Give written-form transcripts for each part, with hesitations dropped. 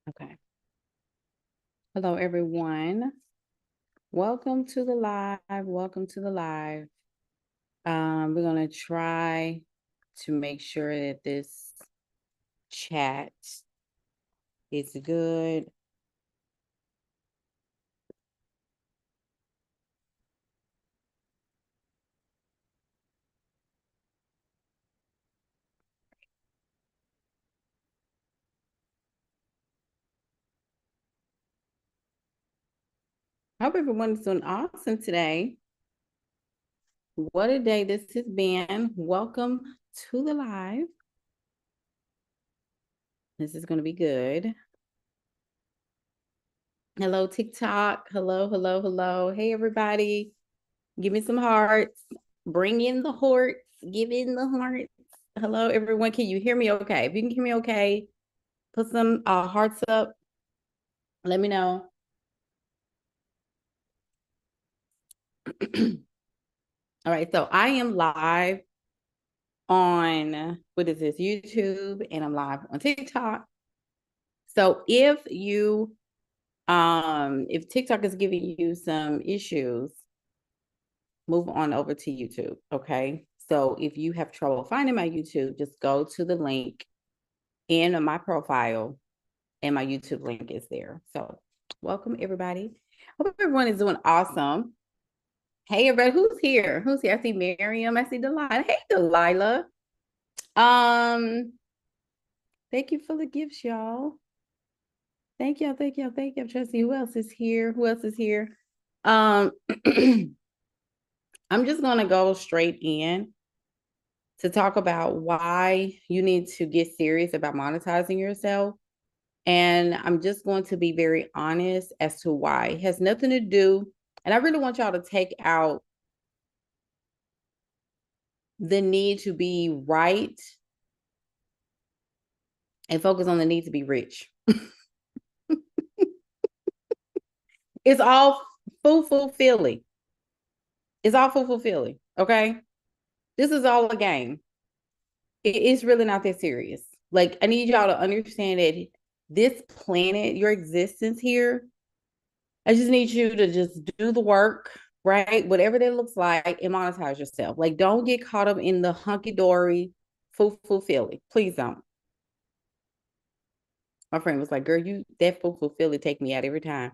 Okay. Hello, everyone. Welcome to the live. Welcome to the live. We're going to try to make sure that this chat is good. I hope everyone is doing awesome today. What a day this has been. Welcome to the live. This is going to be good. Hello, TikTok. Hello, hello, hello. Hey, everybody. Give me some hearts. Bring in the hearts. Give in the hearts. Hello, everyone. Can you hear me okay? If you can hear me okay, put some hearts up. Let me know. All right. So I am live on, what is this, YouTube, and I'm live on TikTok. So if TikTok is giving you some issues, move on over to YouTube. Okay. So if you have trouble finding my YouTube, just go to the link in my profile and my YouTube link is there. So welcome everybody. Hope everyone is doing awesome. Hey everybody, who's here? Who's here? I see Miriam, I see Delilah. Hey Delilah. Thank you for the gifts, y'all. Thank y'all, thank y'all, thank you. I'm trying to see who else is here. Who else is here? I'm just gonna go straight in to talk about why you need to get serious about monetizing yourself. And I'm just going to be very honest as to why. It has nothing to do, and I really want y'all to take out the need to be right and focus on the need to be rich. It's all fulfilling. It's all fulfilling. Okay. This is all a game. It's really not that serious. Like, I need y'all to understand that this planet, your existence here, I just need you to just do the work, right? Whatever that looks like, and monetize yourself. Like, don't get caught up in the hunky-dory, fulfilling. Please don't. My friend was like, girl, that fulfilling take me out every time.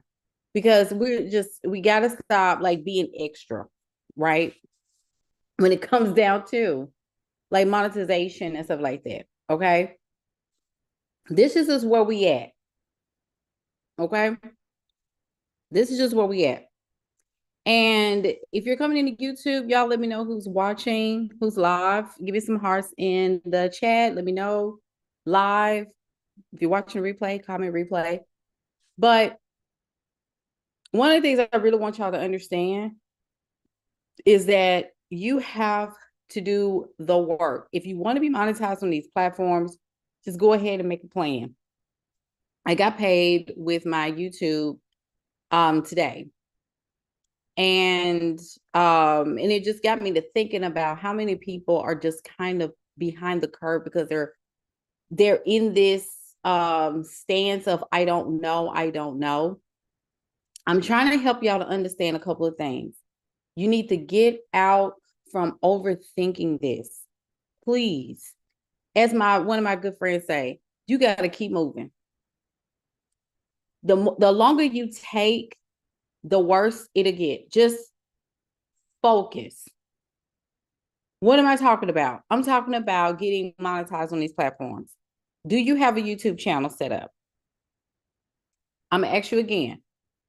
Because we got to stop like being extra, right? When it comes down to like monetization and stuff like that. Okay. This is just where we at. Okay. This is just where we at. And if you're coming into YouTube, y'all let me know who's watching, who's live. Give me some hearts in the chat. Let me know live. If you're watching replay, comment replay. But one of the things I really want y'all to understand is that you have to do the work. If you want to be monetized on these platforms, just go ahead and make a plan. I got paid with my YouTube today. And it just got me to thinking about how many people are just kind of behind the curve because they're in this stance of I don't know. I'm trying to help y'all to understand a couple of things. You need to get out from overthinking this. Please. As one of my good friends say, you got to keep moving. The longer you take, the worse it'll get. Just focus. What am I talking about? I'm talking about getting monetized on these platforms. Do you have a YouTube channel set up? I'm going to ask you again.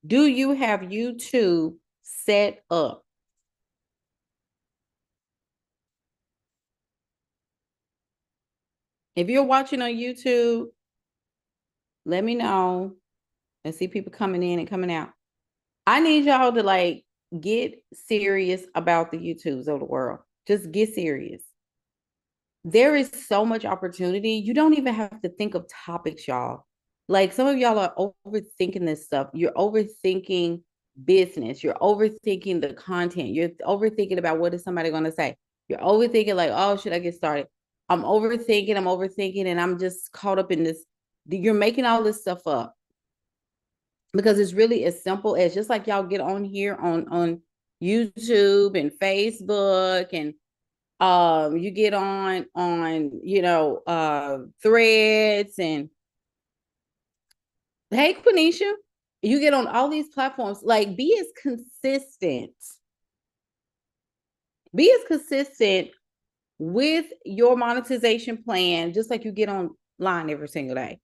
Do you have YouTube set up? If you're watching on YouTube, let me know. I see people coming in and coming out. I need y'all to like get serious about the YouTubes of the world. Just get serious. There is so much opportunity. You don't even have to think of topics, y'all. Like some of y'all are overthinking this stuff. You're overthinking business. You're overthinking the content. You're overthinking about what is somebody going to say. You're overthinking like, oh, should I get started? I'm overthinking, and I'm just caught up in this You're making all this stuff up because it's really as simple as just like y'all get on here on YouTube and Facebook, and you get on Threads, and hey Quenisha, you get on all these platforms. Like, be as consistent with your monetization plan, just like you get online every single day.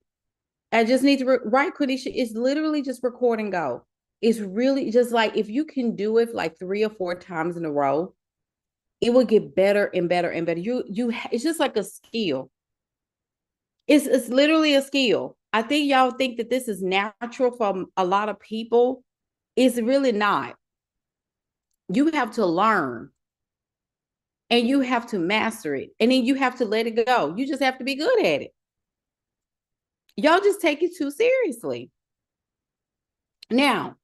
I just need to write, Quenisha. It's literally just record and go. It's really just like, if you can do it like 3 or 4 times in a row, it will get better and better and better. It's just like a skill. It's literally a skill. I think y'all think that this is natural for a lot of people. It's really not. You have to learn, and you have to master it, and then you have to let it go. You just have to be good at it. Y'all just take it too seriously. Now,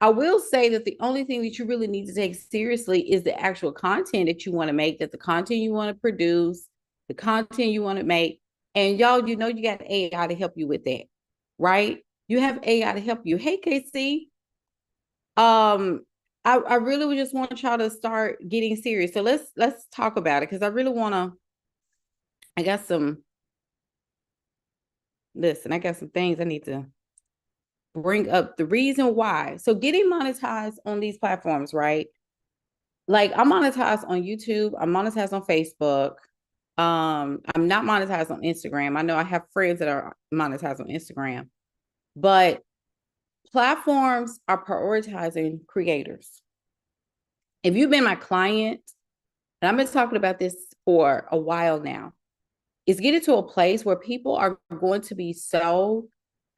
I will say that the only thing that you really need to take seriously is the actual content that you want to make, that the content you want to produce, the content you want to make. And y'all, you got AI to help you with that, right? You have AI to help you. Hey, KC. I really would just want y'all to start getting serious. So let's talk about it, because I really want to. I got some things I need to bring up. The reason why. So getting monetized on these platforms, right? Like, I'm monetized on YouTube. I'm monetized on Facebook. I'm not monetized on Instagram. I know I have friends that are monetized on Instagram, but platforms are prioritizing creators. If you've been my client, and I've been talking about this for a while now, is getting to a place where people are going to be so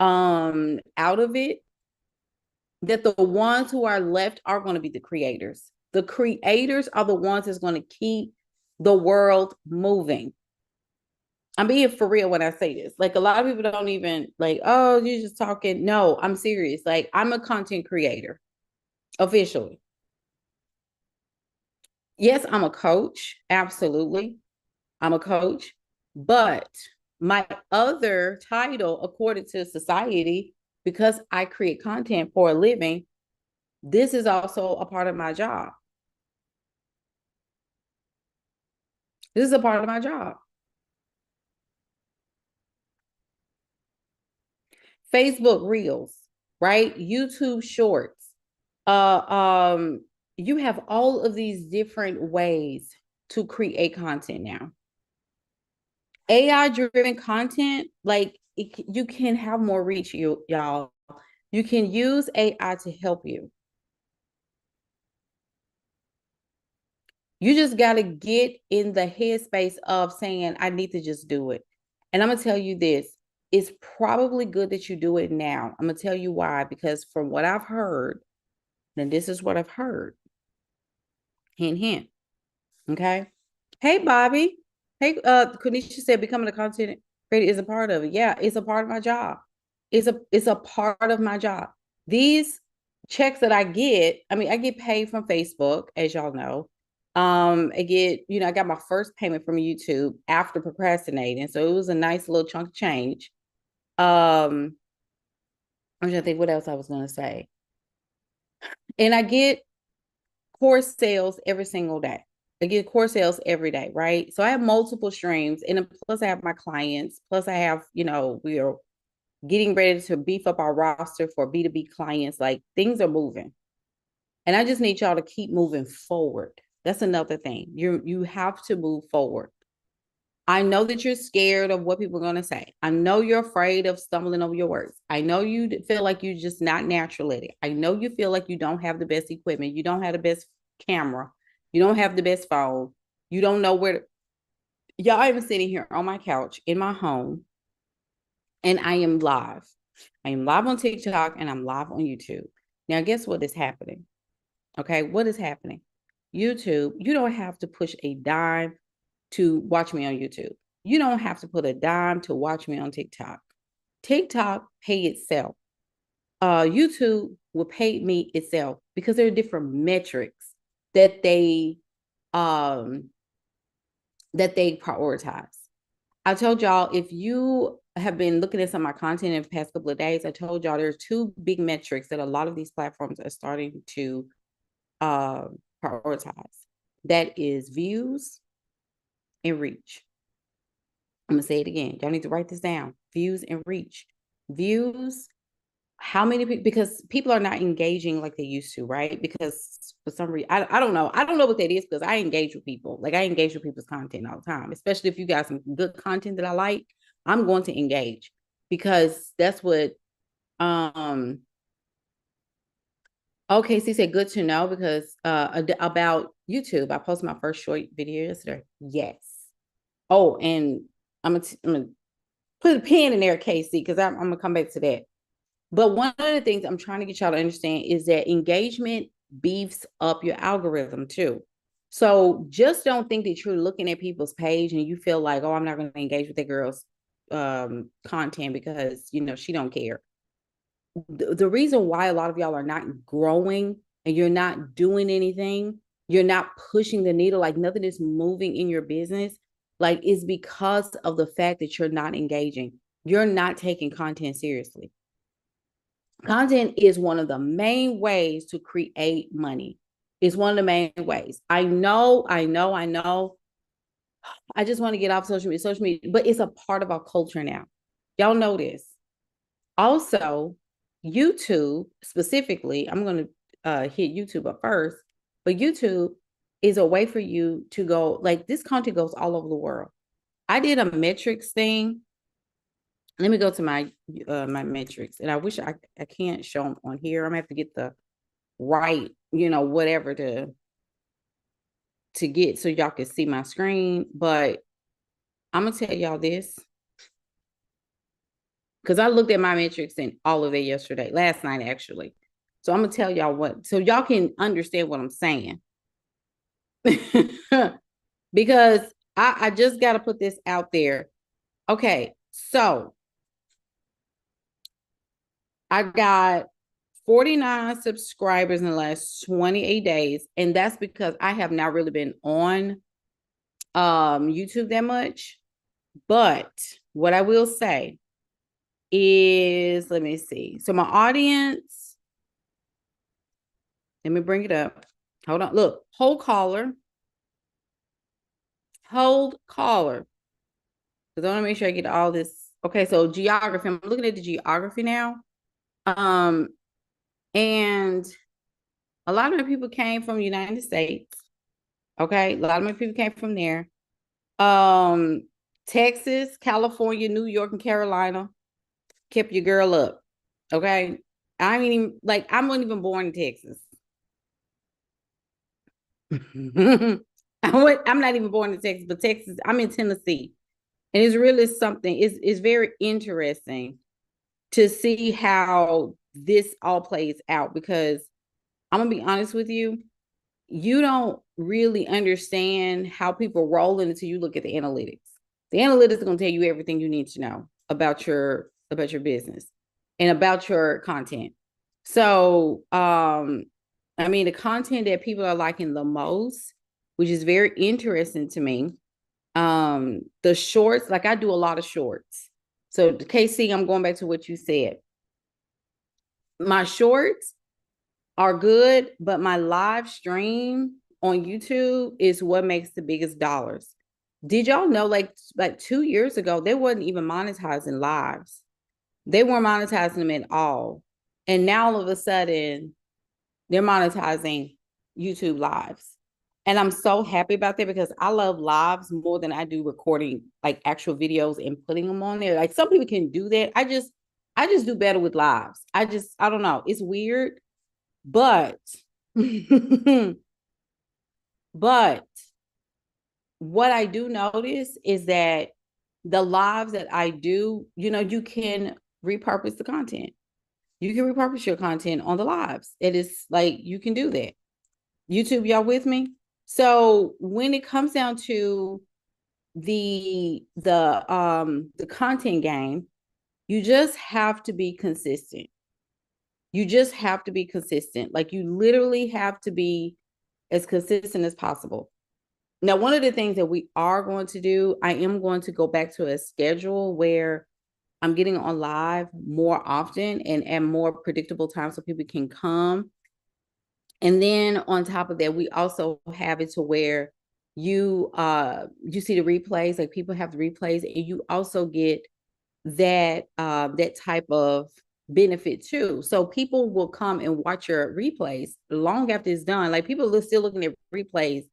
out of it that the ones who are left are going to be the creators. The creators are the ones that's going to keep the world moving. I'm being for real when I say this. Like, a lot of people don't even like, oh, you're just talking. No, I'm serious. Like, I'm a content creator officially. Yes, I'm a coach. Absolutely. I'm a coach. But my other title, according to society, because I create content for a living, this is also a part of my job. This is a part of my job. Facebook Reels, right? YouTube Shorts. You have all of these different ways to create content now. AI driven content, like you can have more reach, y'all. You can use AI to help you. You just got to get in the headspace of saying, I need to just do it. And I'm going to tell you this, it's probably good that you do it now. I'm going to tell you why, because from what I've heard, and this is what I've heard, hint, hint. Okay. Hey, Bobby. Hey, Kanisha said becoming a content creator is a part of it. Yeah, it's a part of my job. It's a part of my job. These checks that I get, I mean, I get paid from Facebook, as y'all know. I get, I got my first payment from YouTube after procrastinating. So it was a nice little chunk of change. I'm trying to think what else I was going to say. And I get course sales every single day. I get course sales every day, right? So I have multiple streams, and plus I have my clients. Plus I have, we are getting ready to beef up our roster for B2B clients. Like, things are moving, and I just need y'all to keep moving forward. That's another thing. You have to move forward. I know that you're scared of what people are going to say. I know you're afraid of stumbling over your words. I know you feel like you're just not natural at it. I know you feel like you don't have the best equipment. You don't have the best camera. You don't have the best phone. You don't know where to. Y'all, I'm sitting here on my couch in my home, and I am live. I am live on TikTok, and I'm live on YouTube. Now, guess what is happening? Okay, what is happening? YouTube, you don't have to push a dime to watch me on YouTube. You don't have to put a dime to watch me on TikTok. TikTok pay itself. YouTube will pay me itself, because there are different metrics that they prioritize. I told y'all, if you have been looking at some of my content in the past couple of days. I told y'all there's two big metrics that a lot of these platforms are starting to prioritize. That is views and reach. I'm gonna say it again. Y'all need to write this down. Views and reach. Views, how many people, because people are not engaging like they used to, right? Because for some reason, I don't know. I don't know what that is, because I engage with people. Like, I engage with people's content all the time, especially if you got some good content that I like, I'm going to engage, because that's what okay, so you said good to know, because about YouTube, I posted my first short video yesterday. Yes. Oh, and I'm gonna put a pin in there, Casey, because I'm gonna come back to that. But one of the things I'm trying to get y'all to understand is that engagement beefs up your algorithm too. So just don't think that you're looking at people's page and you feel like, oh, I'm not going to engage with that girl's content because, you know, she don't care. The reason why a lot of y'all are not growing and you're not doing anything, you're not pushing the needle, like nothing is moving in your business, like, is because of the fact that you're not engaging. You're not taking content seriously. Content is one of the main ways to create money. It's one of the main ways. I know. I just want to get off social media, but it's a part of our culture now. Y'all know this. Also, YouTube specifically, I'm going to hit YouTube up first, but YouTube is a way for you to go, like, this content goes all over the world. I did a metrics thing. Let me go to my my metrics, and I wish I can't show them on here. I'm gonna have to get the right, you know, whatever to get so y'all can see my screen. But I'm gonna tell y'all this, because I looked at my metrics and all of it last night actually. So I'm gonna tell y'all what, so y'all can understand what I'm saying. Because I just got to put this out there. Okay, so I got 49 subscribers in the last 28 days. And that's because I have not really been on YouTube that much. But what I will say is, let me see. So my audience, let me bring it up. Hold on. Look, hold caller. Hold caller. Because I want to make sure I get all this. Okay, so geography. I'm looking at the geography now. And a lot of my people came from the United States. Okay, a lot of my people came from there. Texas, California, New York, and Carolina kept your girl up. Okay, I mean, even like, I wasn't even born in Texas. I'm not even born in Texas, but Texas, I'm in Tennessee, and it's really something. It's very interesting to see how this all plays out, because I'm gonna be honest with you, you don't really understand how people roll in until you look at the analytics. The analytics are going to tell you everything you need to know about your business and about your content. So, I mean, the content that people are liking the most, which is very interesting to me, the shorts, like, I do a lot of shorts. So, KC, I'm going back to what you said. My shorts are good, but my live stream on YouTube is what makes the biggest dollars. Did y'all know, like 2 years ago, they wasn't even monetizing lives. They weren't monetizing them at all. And now all of a sudden, they're monetizing YouTube lives. And I'm so happy about that, because I love lives more than I do recording like actual videos and putting them on there. Like, some people can do that. I just do better with lives. I don't know. It's weird, but but what I do notice is that the lives that I do, you know, you can repurpose the content. You can repurpose your content on the lives. It is like, you can do that. YouTube, y'all with me? So when it comes down to the content game, you just have to be consistent. You just have to be consistent. Like, you literally have to be as consistent as possible. Now, one of the things that we are going to do, I am going to go back to a schedule where I'm getting on live more often and at more predictable times so people can come. And then on top of that, we also have it to where you see the replays, like people have the replays, and you also get that type of benefit too. So people will come and watch your replays long after it's done. Like people are still looking at replays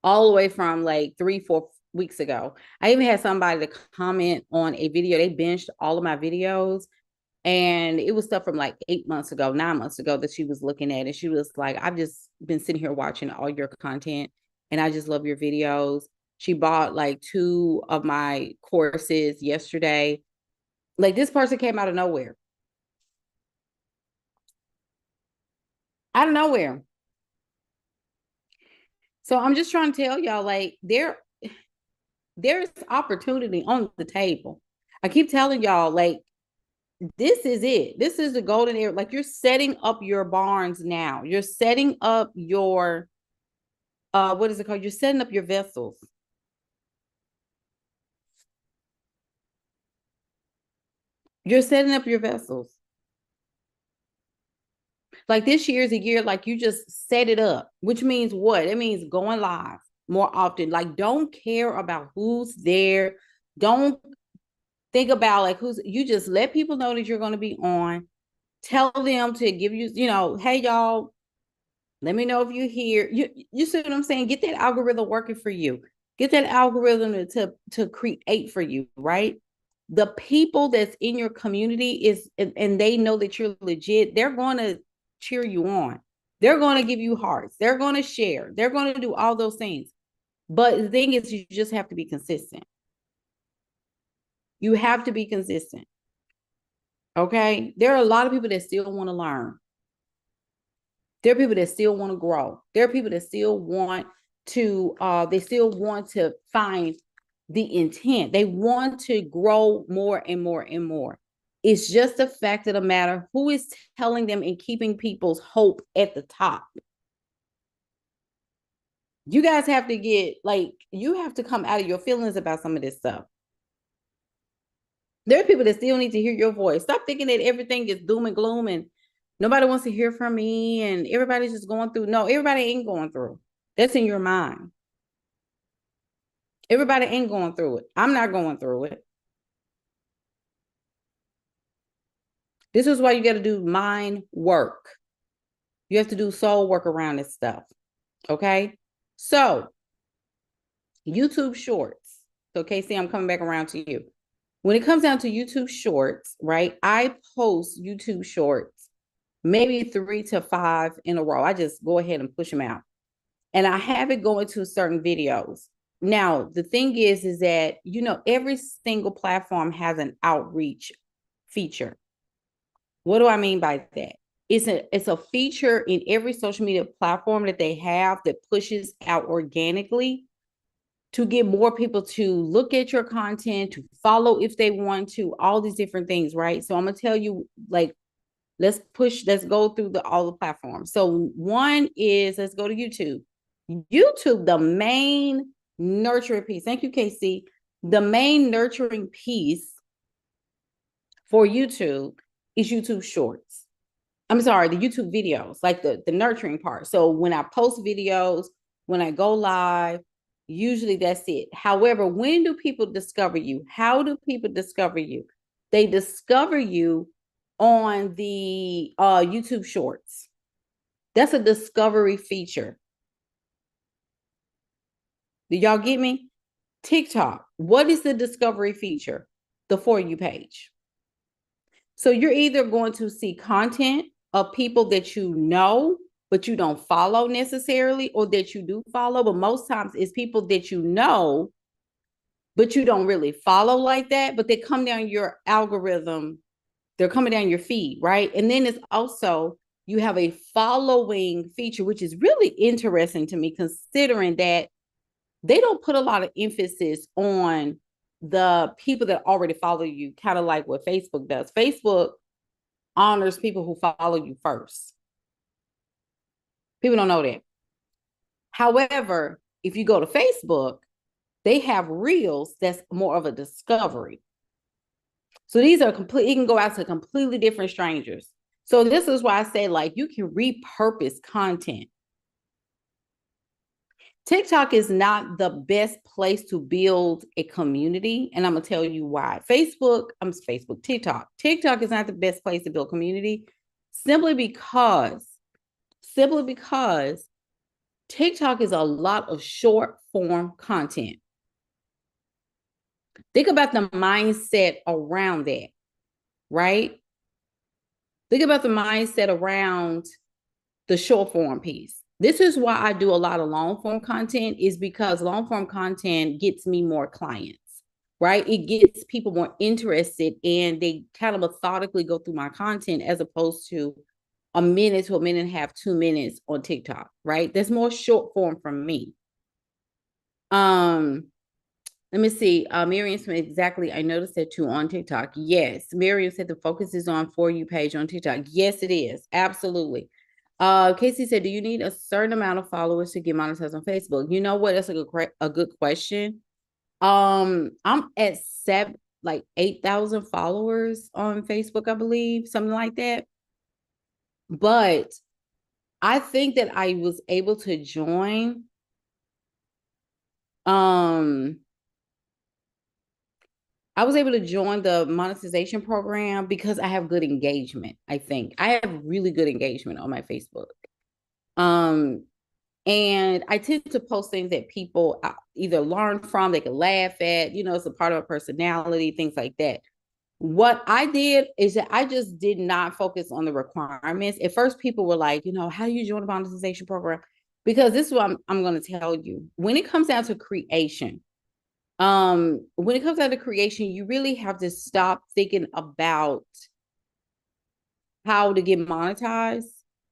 all the way from like 3-4 weeks ago. I even had somebody to comment on a video. They binged all of my videos, and it was stuff from like 8 months ago, 9 months ago that she was looking at. And she was like, I've just been sitting here watching all your content and I just love your videos. She bought like 2 of my courses yesterday. Like this person came out of nowhere. Out of nowhere. So I'm just trying to tell y'all, like, there's opportunity on the table. I keep telling y'all, like, this is it. This is the golden era. Like, you're setting up your barns now. You're setting up your what is it called? You're setting up your vessels. You're setting up your vessels. Like this year is a year, like you just set it up, which means what? It means going live more often. Like, don't care about who's there. Don't think about like you just let people know that you're going to be on. Tell them to give you, hey y'all, let me know if you're here. You see what I'm saying? Get that algorithm working for you. Get that algorithm to create for you, right? The people that's in your community and they know that you're legit, they're going to cheer you on. They're going to give you hearts. They're going to share. They're going to do all those things. But the thing is, you just have to be consistent. You have to be consistent. Okay. There are a lot of people that still want to learn. There are people that still want to grow. There are people that still want to find the intent. They want to grow more and more and more. It's just the fact of the matter who is telling them and keeping people's hope at the top. You guys have to you have to come out of your feelings about some of this stuff. There are people that still need to hear your voice. Stop thinking that everything is doom and gloom and nobody wants to hear from me and everybody's just going through. No, everybody ain't going through. That's in your mind. Everybody ain't going through it. I'm not going through it. This is why you got to do mind work. You have to do soul work around this stuff. Okay. So, YouTube shorts. So, Casey, I'm coming back around to you. When it comes down to YouTube shorts, right? I post YouTube shorts maybe 3 to 5 in a row. I just go ahead and push them out. And I have it going to certain videos. Now, the thing is that, every single platform has an outreach feature. What do I mean by that? It's a feature in every social media platform that they have that pushes out organically to get more people to look at your content, to follow if they want to, all these different things, right? So I'm going to tell you, like, let's go through all the platforms. So one is, let's go to YouTube. YouTube, the main nurturing piece. Thank you, Casey. The main nurturing piece for YouTube is YouTube Shorts. I'm sorry, the YouTube videos, like the nurturing part. So when I post videos, when I go live, usually that's it. However, when do people discover you? How do people discover you? They discover you on the YouTube Shorts. That's a discovery feature. Do y'all get me? TikTok. What is the discovery feature? The For You page. So you're either going to see content of people that you know, but you don't follow necessarily, or that you do follow, but most times it's people that you know, but you don't really follow like that, but they come down your algorithm. They're coming down your feed, right? And then it's also, you have a following feature, which is really interesting to me, considering that they don't put a lot of emphasis on the people that already follow you, kind of like what Facebook does. Facebook honors people who follow you first. People don't know that. However, if you go to Facebook, they have reels that's more of a discovery. So these are complete, you can go out to completely different strangers. So this is why I say, like, you can repurpose content. TikTok is not the best place to build a community. And I'm going to tell you why. TikTok. TikTok is not the best place to build community simply because TikTok is a lot of short form content. Think about the mindset around that, right? Think about the mindset around the short form piece. This is why I do a lot of long form content, is because long form content gets me more clients, right? It gets people more interested and they kind of methodically go through my content as opposed to a minute to a minute and a half, 2 minutes on TikTok, right? There's more short form from me. Let me see. Miriam Smith, exactly. I noticed that too on TikTok. Yes. Miriam said the focus is on For You page on TikTok. Yes, it is. Absolutely. Casey said, do you need a certain amount of followers to get monetized on Facebook? You know what? That's a good question. I'm at 8,000 followers on Facebook, I believe, something like that. But I think that I was able to join. I was able to join the monetization program because I have good engagement. I think I have really good engagement on my Facebook. And I tend to post things that people either learn from, they can laugh at, it's a part of a personality, things like that. What I did is that I just did not focus on the requirements. At first, people were like, how do you join a monetization program? Because this is what I'm going to tell you. When it comes down to creation, you really have to stop thinking about how to get monetized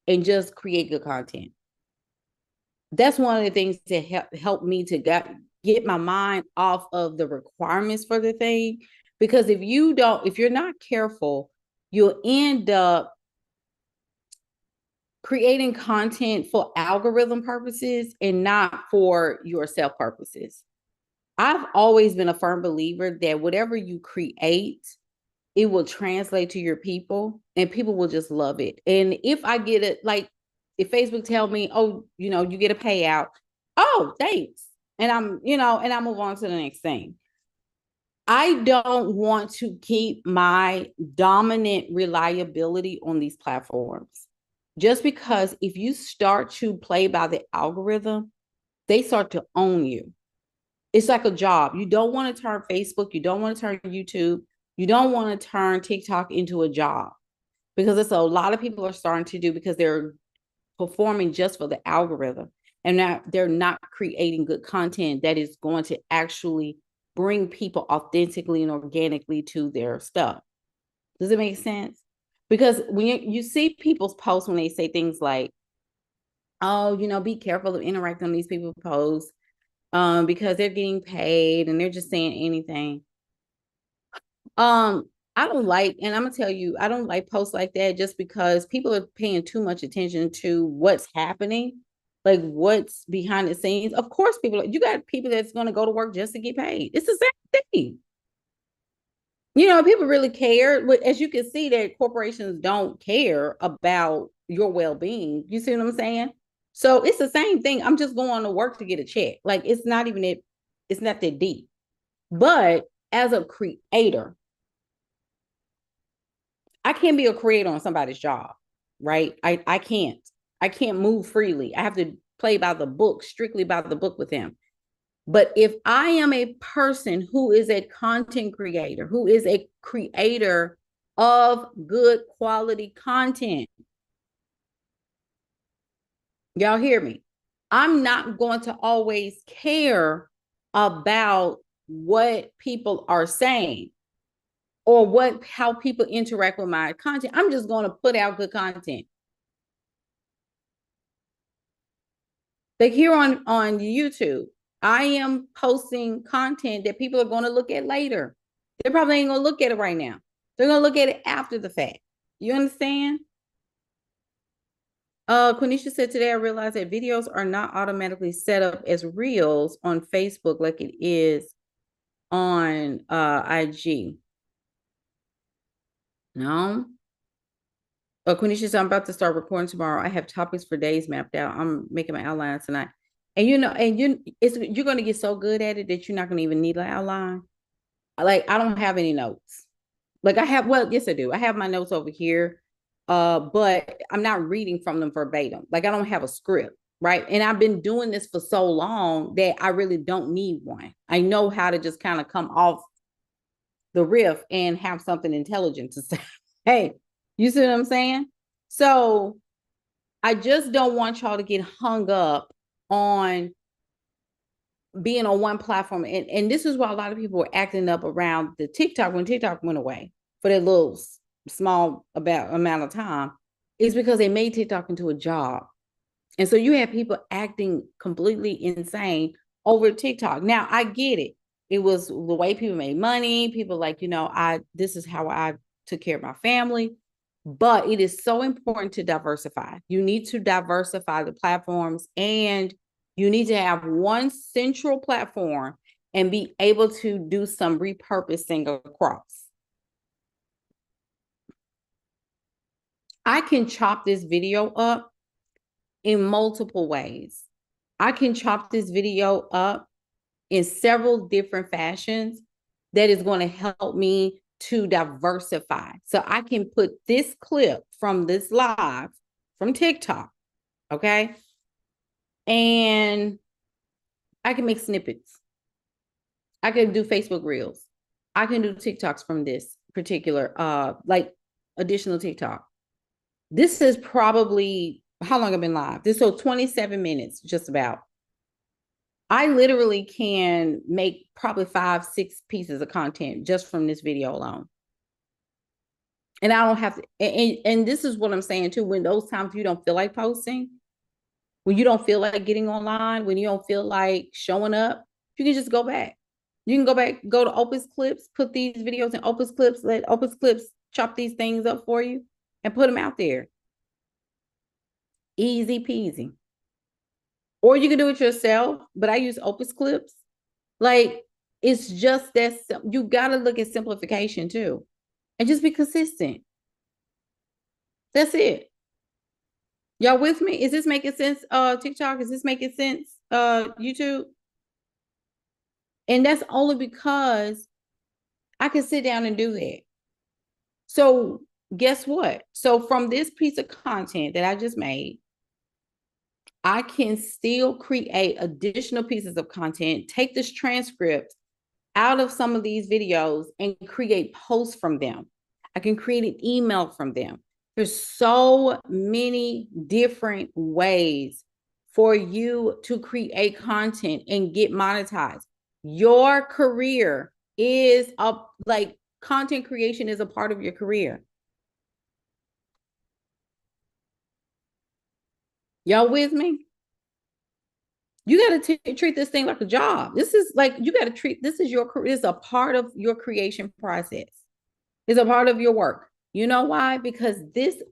and just create good content. That's one of the things that helped me to get my mind off of the requirements for the thing. Because if you're not careful, you'll end up creating content for algorithm purposes and not for your self purposes. I've always been a firm believer that whatever you create, it will translate to your people and people will just love it. And if I get it, like if Facebook tell me, oh, you get a payout, oh, thanks. And I move on to the next thing. I don't want to keep my dominant reliability on these platforms. Just because if you start to play by the algorithm, they start to own you. It's like a job. You don't want to turn Facebook, you don't want to turn YouTube, you don't want to turn TikTok into a job, because it's a lot of people are starting to do because they're performing just for the algorithm and now they're not creating good content that is going to actually bring people authentically and organically to their stuff. Does it make sense? Because when you see people's posts when they say things like, oh, be careful of interacting on these people's posts because they're getting paid and they're just saying anything. I don't like, and I'm gonna tell you, I don't like posts like that just because people are paying too much attention to what's happening, like what's behind the scenes. Of course, you got people that's gonna go to work just to get paid. It's the same thing. People really care. As you can see, that corporations don't care about your well-being. You see what I'm saying? So it's the same thing. I'm just going to work to get a check. Like it's not even it. It's not that deep. But as a creator, I can't be a creator on somebody's job, right? I can't move freely. I have to play by the book, strictly by the book with them. But if I am a person who is a content creator, who is a creator of good quality content, y'all hear me? I'm not going to always care about what people are saying or how people interact with my content. I'm just going to put out good content. Like here on YouTube, I am posting content that people are going to look at later. They probably ain't going to look at it right now. They're going to look at it after the fact. You understand? Quenisha said today I realized that videos are not automatically set up as reels on Facebook like it is on IG. No. Quenisha said, I'm about to start recording tomorrow. I have topics for days mapped out. I'm making my outline tonight. And you're gonna get so good at it that you're not gonna even need an outline. Like, I don't have any notes. Like, yes, I do. I have my notes over here. But I'm not reading from them verbatim. Like, I don't have a script, right? And I've been doing this for so long that I really don't need one. I know how to just kind of come off the riff and have something intelligent to say. Hey, you see what I'm saying? So I just don't want y'all to get hung up on being on one platform. And this is why a lot of people were acting up around the TikTok when TikTok went away for that little small amount of time, is because they made TikTok into a job. And so you have people acting completely insane over TikTok. Now, I get it. It was the way people made money. People like, this is how I took care of my family. But it is so important to diversify. You need to diversify the platforms, and you need to have one central platform and be able to do some repurposing across. I can chop this video up in multiple ways. I can chop this video up in several different fashions that is going to help me to diversify. So I can put this clip from this live from TikTok, okay? And I can make snippets. I can do Facebook Reels. I can do TikToks from this particular, like additional TikTok. This is probably how long I've been live. This so 27 minutes, just about. I literally can make probably 5, 6 pieces of content just from this video alone. And I don't have to, and this is what I'm saying too, when those times you don't feel like posting, when you don't feel like getting online, when you don't feel like showing up, you can just go back. You can go back, go to Opus Clips, put these videos in Opus Clips, let Opus Clips chop these things up for you and put them out there. Easy peasy. Or you can do it yourself, but I use Opus Clips. Like, it's just that you got to look at simplification too, and just be consistent. That's it. Y'all with me? Is this making sense? TikTok, is this making sense? YouTube? And that's only because I can sit down and do that. So guess what? So from this piece of content that I just made, I can still create additional pieces of content, take this transcript out of some of these videos and create posts from them. I can create an email from them. There's so many different ways for you to create content and get monetized. Your career is like content creation is a part of your career. Y'all with me? You got to treat this thing like a job. This is like, you got to treat, this is your career. It's a part of your creation process. It's a part of your work. You know why? Because this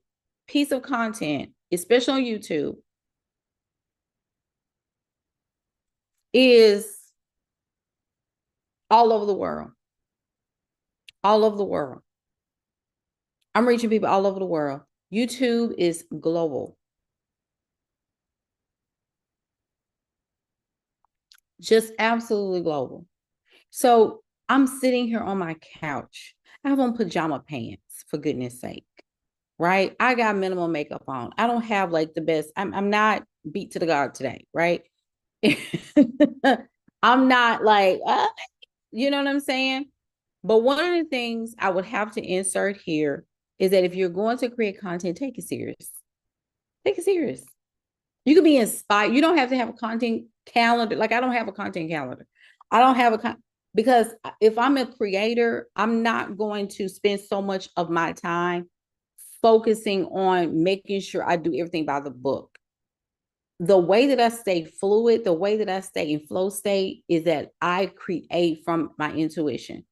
piece of content, especially on YouTube, is all over the world. All over the world. I'm reaching people all over the world. YouTube is global. Just absolutely global. So I'm sitting here on my couch. I have on pajama pants, for goodness sake, right? I got minimal makeup on. I don't have like the best. I'm not beat to the god today, right? I'm not like, you know what I'm saying? But one of the things I would have to insert here is that if you're going to create content, take it serious. Take it serious. You can be inspired. You don't have to have a content calendar. Like, I don't have a content calendar. I don't have because if I'm a creator, I'm not going to spend so much of my time focusing on making sure I do everything by the book. The way that I stay fluid, the way that I stay in flow state is that I create from my intuition.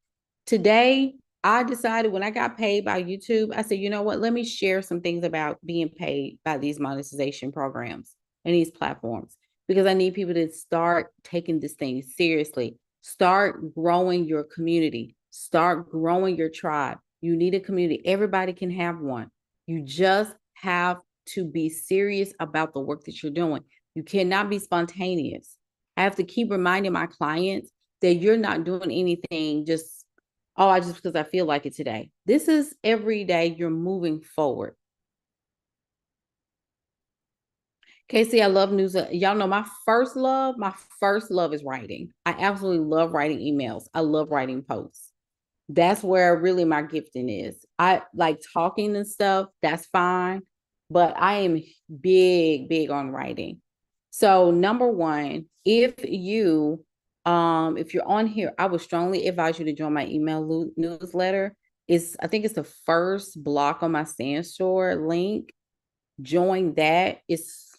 Today, I decided when I got paid by YouTube, I said, you know what? Let me share some things about being paid by these monetization programs and these platforms, because I need people to start taking this thing seriously. Start growing your community. Start growing your tribe. You need a community. Everybody can have one. You just have to be serious about the work that you're doing. You cannot be spontaneous. I have to keep reminding my clients that you're not doing anything just, oh, I just because I feel like it today. This is every day you're moving forward. Casey, I love news. Y'all know my first love is writing. I absolutely love writing emails. I love writing posts. That's where really my gifting is. I like talking and stuff, that's fine, but I am big on writing. So number one, if you're on here, I would strongly advise you to join my email newsletter. I think it's the first block on my Stand Store link. Join that. It's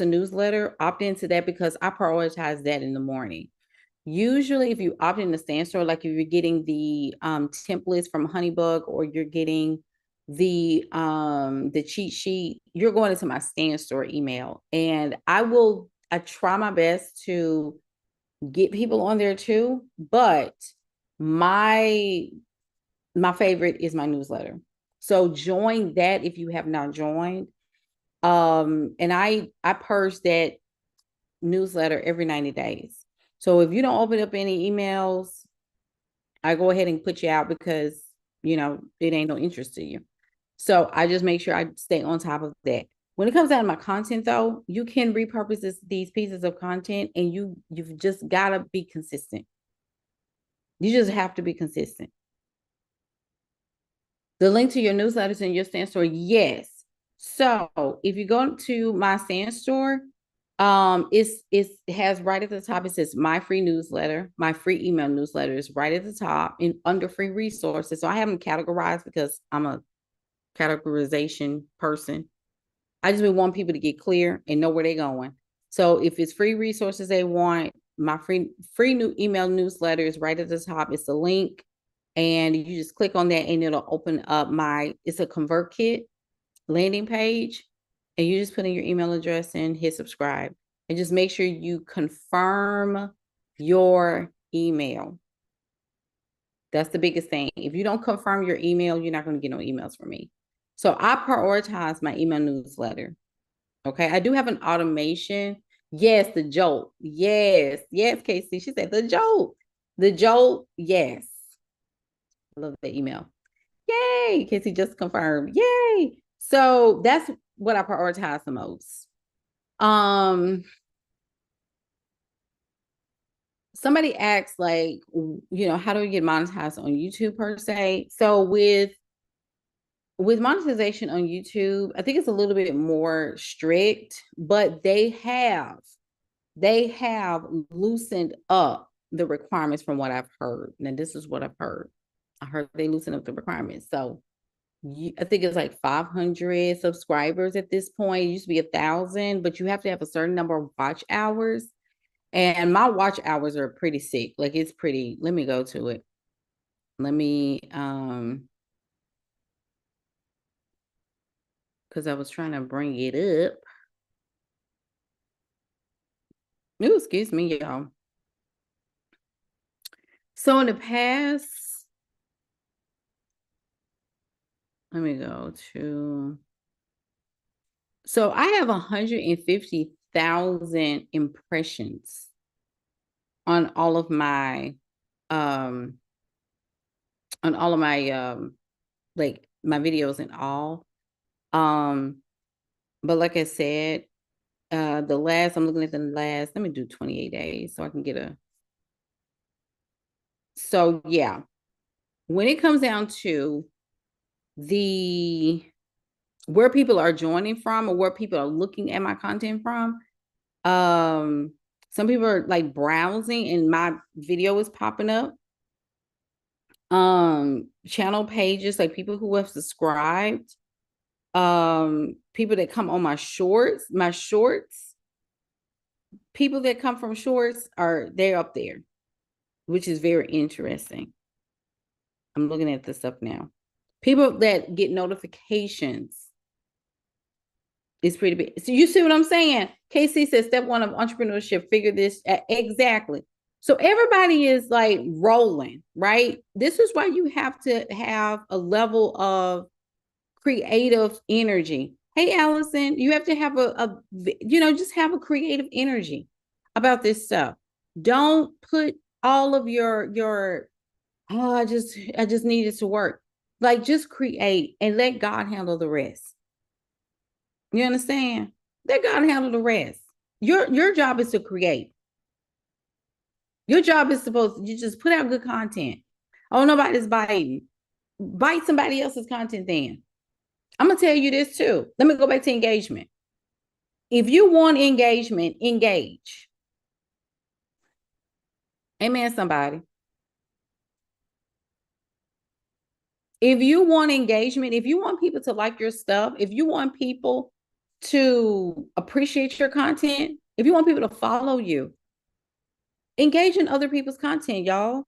a newsletter. Opt into that because I prioritize that in the morning. Usually, if you opt in the Stand Store, like if you're getting the templates from Honeybook or you're getting the cheat sheet, you're going into my Stand Store email. And I try my best to get people on there too, but my favorite is my newsletter. So join that if you have not joined. And I purge that newsletter every 90 days. So if you don't open up any emails, I go ahead and put you out because, it ain't no interest to you. So I just make sure I stay on top of that. When it comes down to my content, though, you can repurpose these pieces of content and you've just got to be consistent. You just have to be consistent. The link to your newsletters and your Stand Store, yes. So if you go to my Stand Store, it has right at the top, it says my free newsletter, my free email newsletter is right at the top and under free resources. So I have them categorized because I'm a categorization person. I just want people to get clear and know where they're going. So if it's free resources they want, my free new email newsletter is right at the top. It's a link and you just click on that and it'll open up it's a ConvertKit landing page. And you just put in your email address and hit subscribe. And just make sure you confirm your email. That's the biggest thing. If you don't confirm your email, you're not going to get no emails from me. So I prioritize my email newsletter. Okay. I do have an automation. Yes, the jolt. Yes, Casey. She said the jolt. The jolt. Yes. I love the email. Yay. Casey just confirmed. Yay. So that's what I prioritize the most. Somebody asked like, how do we get monetized on YouTube per se? So with monetization on YouTube, I think it's a little bit more strict, but they have loosened up the requirements from what I've heard. Now, this is what I've heard. I heard they loosened up the requirements. So I think it's like 500 subscribers at this point. It used to be 1,000, but you have to have a certain number of watch hours. And my watch hours are pretty sick. Like it's pretty, let me go to it. Let me, because I was trying to bring it up. Ooh, excuse me, y'all. So in the past, let me go to, so I have 150,000 impressions on all of my, like my videos and all. But like I said, I'm looking at the last, let me do 28 days so I can get so yeah. When it comes down to where people are joining from or where people are looking at my content from, some people are like browsing and my video is popping up. Channel pages, like people who have subscribed, people that come on my shorts, people that come from shorts they're up there, which is very interesting. I'm looking at this up now. People that get notifications is pretty big. So you see what I'm saying? KC says step one of entrepreneurship, figure this exactly. So everybody is like rolling, right? This is why you have to have a level of creative energy. Hey, Allison, you have to have just have a creative energy about this stuff. Don't put all of your, oh, I just need it to work. Like, just create and let God handle the rest. You understand? Let God handle the rest. Your job is to create. Your job is you just put out good content. Oh, nobody's biting. Bite somebody else's content then. I'm going to tell you this too. Let me go back to engagement. If you want engagement, engage. Amen, somebody. If you want engagement, if you want people to like your stuff, if you want people to appreciate your content, if you want people to follow you, engage in other people's content, y'all.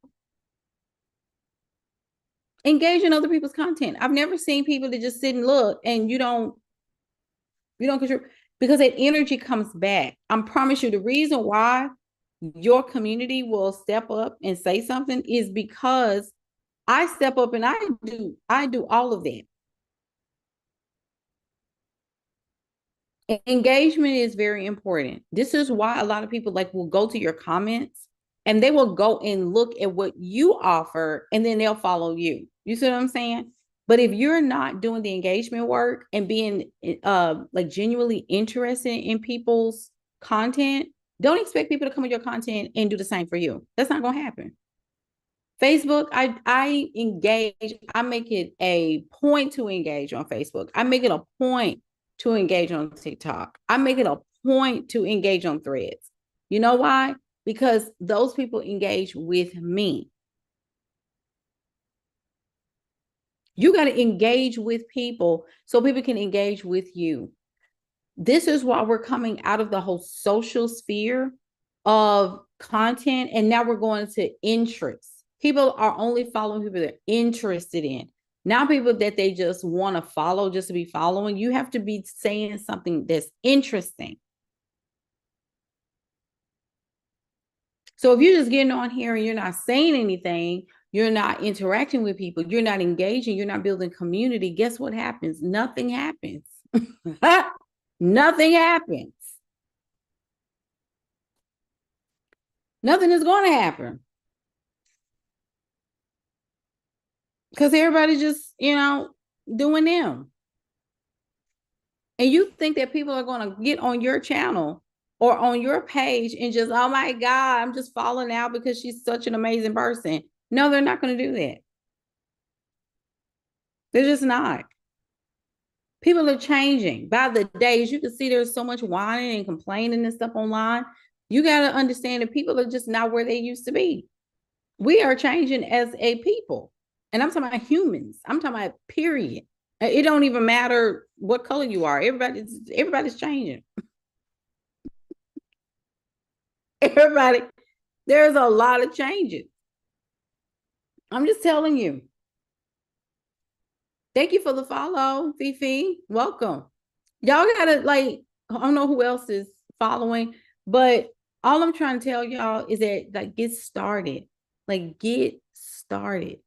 Engage in other people's content. I've never seen people that just sit and look and you don't contribute, because that energy comes back. I promise you, the reason why your community will step up and say something is because I step up and I do all of that. Engagement is very important. This is why a lot of people will go to your comments and they will go and look at what you offer and then they'll follow you. You see what I'm saying? But if you're not doing the engagement work and being genuinely interested in people's content, don't expect people to come with your content and do the same for you. That's not going to happen. Facebook, I engage. I make it a point to engage on Facebook. I make it a point to engage on TikTok. I make it a point to engage on Threads. You know why? Because those people engage with me. You got to engage with people so people can engage with you. This is why we're coming out of the whole social sphere of content, and now we're going to interests. People are only following people they're interested in. Now people that they just want to follow just to be following, you have to be saying something that's interesting. So if you're just getting on here and you're not saying anything, you're not interacting with people, you're not engaging, you're not building community, guess what happens? Nothing happens. Nothing happens. Nothing is going to happen. Because everybody's just, doing them. And you think that people are going to get on your channel or on your page and just, oh my God, I'm just falling out because she's such an amazing person. No, they're not going to do that. They're just not. People are changing by the days. You can see there's so much whining and complaining and stuff online. You got to understand that people are just not where they used to be. We are changing as a people. And I'm talking about humans. I'm talking about period. It don't even matter what color you are. Everybody's changing. There's a lot of changes. I'm just telling you. Thank you for the follow, Fifi. Welcome. Y'all gotta I don't know who else is following, but all I'm trying to tell y'all is that get started. Get started.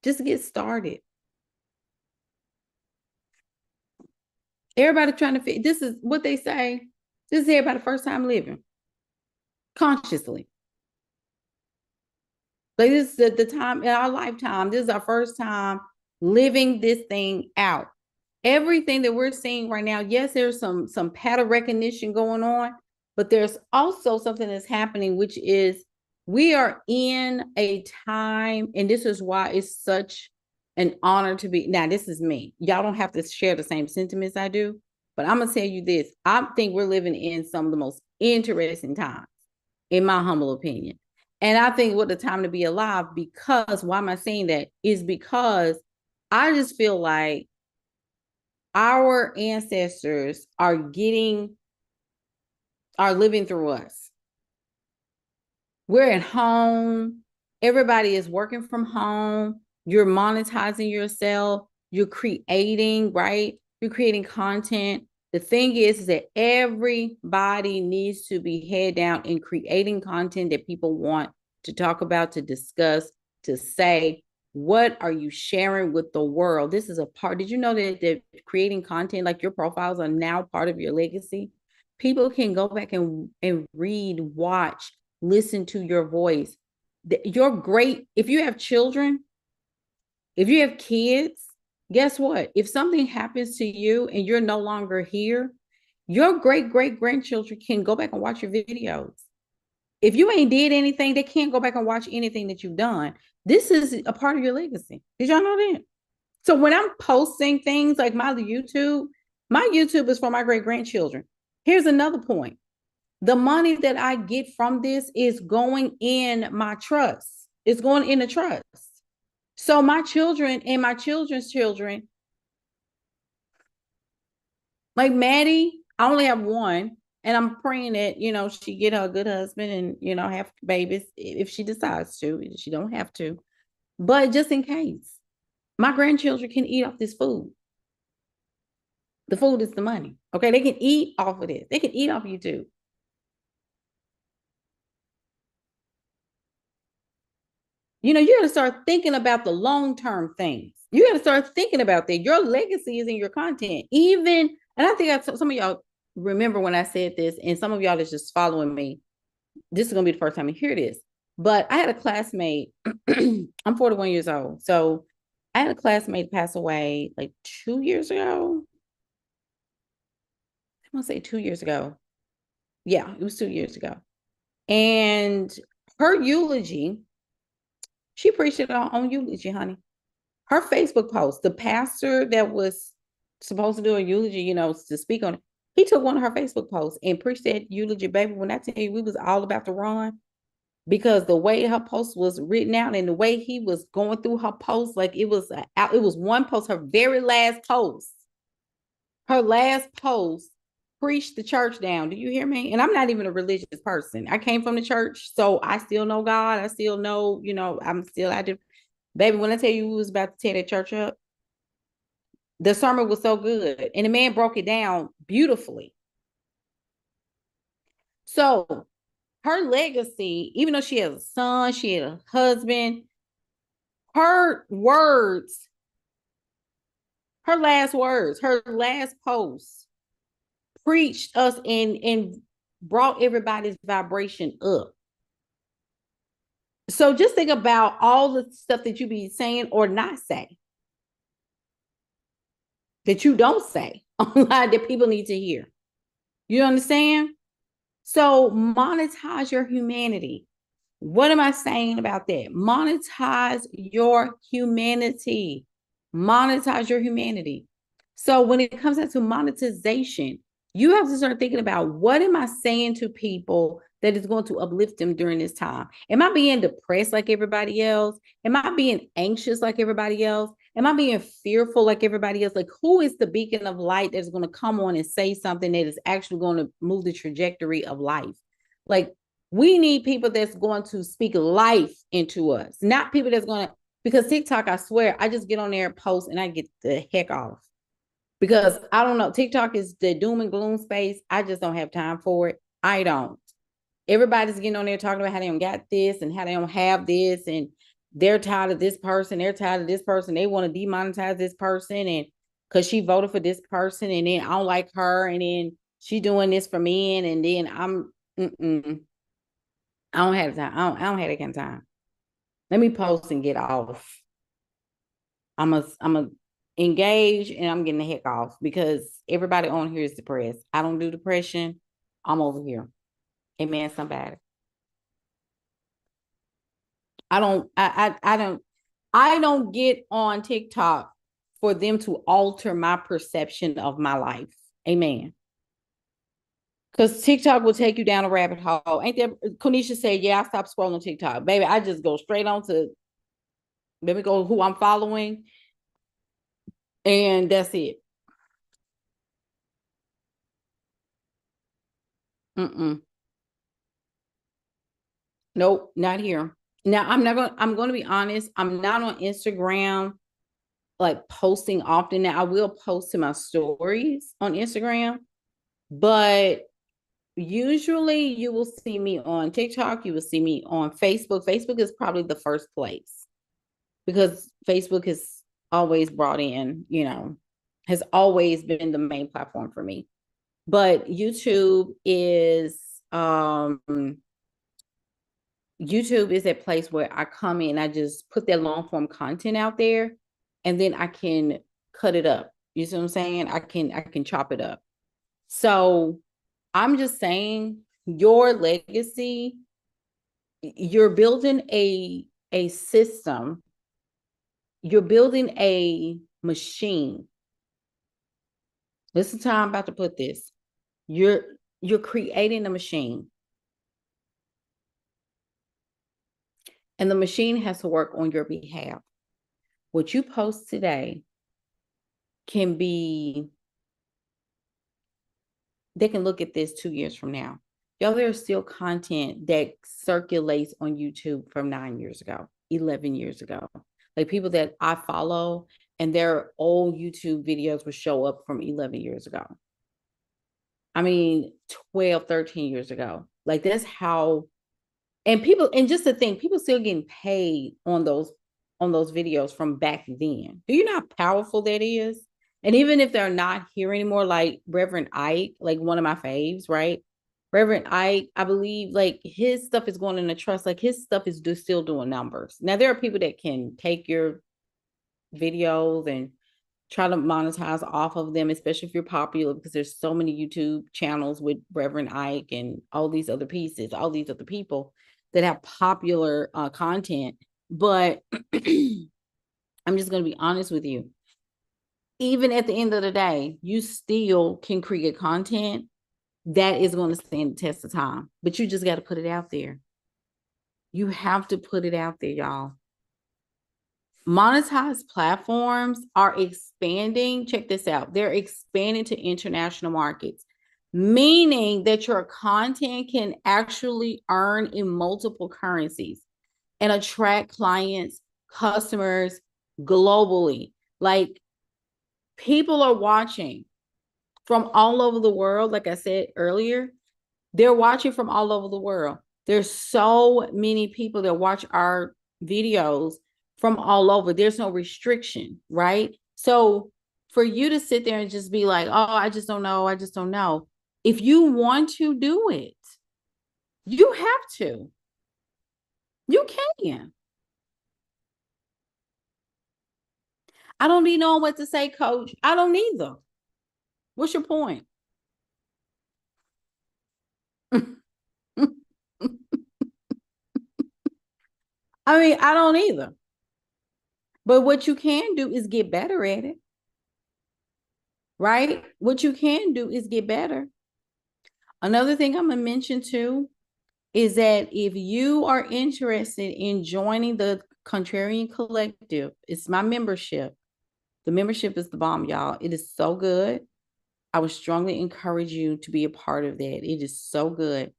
Just get started. Everybody trying to this is what they say. This is everybody first time living consciously. This is the time in our lifetime. This is our first time living this thing out. Everything that we're seeing right now, yes, there's some pattern recognition going on, but there's also something that's happening, which is we are in a time, and this is why it's such an honor to be. Now, this is me. Y'all don't have to share the same sentiments I do, but I'm going to tell you this. I think we're living in some of the most interesting times, in my humble opinion. And I think what the time to be alive, because why am I saying that? Is because I just feel like our ancestors are living through us. We're at home. Everybody is working from home. You're monetizing yourself. You're creating, right? You're creating content. The thing is that everybody needs to be head down in creating content that people want to talk about, to discuss, to say. What are you sharing with the world? This is a part. Did you know that creating content, like your profiles, are now part of your legacy? People can go back and read, watch, listen to your voice. You're great. If you have children, if you have kids, guess what? If something happens to you and you're no longer here, your great grandchildren can go back and watch your videos. If you ain't did anything, they can't go back and watch anything that you've done. This is a part of your legacy. Did y'all know that? So when I'm posting things like my YouTube is for my great grandchildren. Here's another point. The money that I get from this is going in my trust. It's going in the trust. So my children and my children's children, like Maddie, I only have one, and I'm praying that, she get her a good husband and, have babies if she decides to. She don't have to. But just in case, my grandchildren can eat off this food. The food is the money. Okay, they can eat off of this. They can eat off YouTube. You got to start thinking about the long-term things. You got to start thinking about that. Your legacy is in your content. And I think some of y'all remember when I said this, and some of y'all is just following me. This is going to be the first time you hear this. But I had a classmate. I'm 41 years old. So I had a classmate pass away like 2 years ago. I want to say 2 years ago. Yeah, it was 2 years ago. And her eulogy, she preached it on eulogy, honey. Her Facebook post, the pastor that was supposed to do a eulogy, to speak on it, he took one of her Facebook posts and preached that eulogy, baby. When I tell you, we was all about to run, because the way her post was written out and the way he was going through her post, like it was one post, her very last post. Her last post preached the church down. Do you hear me? And I'm not even a religious person. I came from the church, so I still know God. I still know, I'm still active. Baby, when I tell you we was about to tear that church up, the sermon was so good. And the man broke it down beautifully. So her legacy, even though she has a son, she had a husband, her words, her last words, her last post preached us and brought everybody's vibration up. So just think about all the stuff that you be saying or not say, that you don't say online, that people need to hear. You understand? So monetize your humanity. What am I saying about that? Monetize your humanity. Monetize your humanity. So when it comes down to monetization, you have to start thinking about, what am I saying to people that is going to uplift them during this time? Am I being depressed like everybody else? Am I being anxious like everybody else? Am I being fearful like everybody else? Like, who is the beacon of light that's going to come on and say something that is actually going to move the trajectory of life? Like, we need people that's going to speak life into us, not people that's going to, because TikTok, I swear, I just get on there and post and I get the heck off. Because I don't know, TikTok is the doom and gloom space. I just don't have time for it. I don't. Everybody's getting on there talking about how they don't got this and how they don't have this, and they're tired of this person. They're tired of this person. They want to demonetize this person, and because she voted for this person, and then I don't like her, and then she doing this for me, and then I don't have time. I don't have that kind of time. Let me post and get off. I'm a engage and I'm getting the heck off, because everybody on here is depressed. I don't do depression. I'm over here. Amen, somebody. I don't get on TikTok for them to alter my perception of my life. Amen. Because TikTok will take you down a rabbit hole. Ain't that Konisha said, yeah, I stopped scrolling TikTok. Baby, I just go straight on to, let me go who I'm following. And that's it. Nope, not here. Now I'm going to be honest. I'm not on Instagram like posting often. Now I will post to my stories on Instagram, but usually you will see me on TikTok. You will see me on Facebook. Facebook is probably the first place because Facebook has always brought in, has always been the main platform for me. But YouTube is a place where I come in, I just put that long form content out there, and then I can cut it up. You see what I'm saying? I can chop it up. So I'm just saying your legacy, you're building a system, you're building a machine. Listen to how I'm about to put this. You're creating a machine. And the machine has to work on your behalf. What you post today can be, they can look at this 2 years from now. Y'all, there's still content that circulates on YouTube from 9 years ago, 11 years ago. Like people that I follow and their old YouTube videos will show up from 11 years ago. I mean, 12, 13 years ago. Like that's how, and just to think, people still getting paid on those videos from back then. Do you know how powerful that is? And even if they're not here anymore, like Reverend Ike, like one of my faves, right? Reverend Ike, I believe like his stuff is going in the trust. Like his stuff is still doing numbers. Now there are people that can take your videos and try to monetize off of them, especially if you're popular, because there's so many YouTube channels with Reverend Ike and all these other people that have popular content. But I'm just going to be honest with you. Even at the end of the day, you still can create content that is going to stand the test of time, but you just got to put it out there. You have to put it out there, y'all. Monetized platforms are expanding. Check this out. They're expanding to international markets, meaning that your content can actually earn in multiple currencies and attract clients, customers globally. Like people are watching from all over the world. Like I said earlier, they're watching from all over the world. There's so many people that watch our videos from all over. There's no restriction, right? So for you to sit there and just be like, oh, I just don't know. I just don't know. If you want to do it, you have to. You can. I don't even know what to say, Coach. I don't either. What's your point? I mean, I don't either. But what you can do is get better at it. Right? What you can do is get better. Another thing I'm going to mention too is that if you are interested in joining the Contrarian Collective, it's my membership. The membership is the bomb, y'all. It is so good. I would strongly encourage you to be a part of that. It is so good.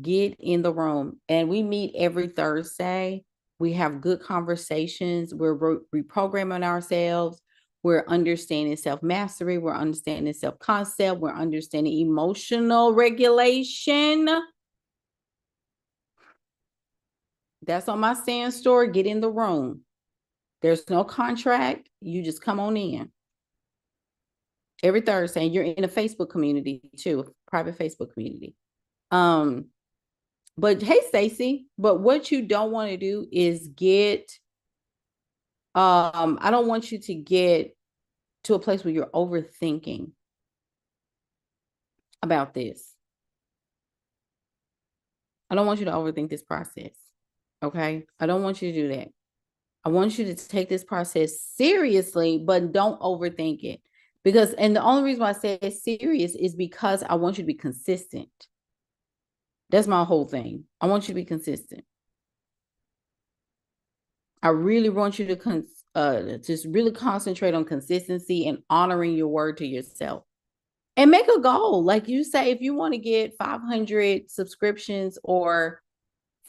Get in the room. And we meet every Thursday. We have good conversations. We're reprogramming ourselves. We're understanding self-mastery. We're understanding self-concept. We're understanding emotional regulation. That's on my stand story. Get in the room. There's no contract. You just come on in. Every Thursday. You're in a Facebook community too, a private Facebook community. But hey, Stacy, but what you don't want to do is I don't want you to get to a place where you're overthinking about this. I don't want you to overthink this process. Okay. I don't want you to do that. I want you to take this process seriously, but don't overthink it. And the only reason why I say it's serious is because I want you to be consistent. That's my whole thing. I want you to be consistent. I really want you to just really concentrate on consistency and honoring your word to yourself. And make a goal. Like you say, if you want to get 500 subscriptions or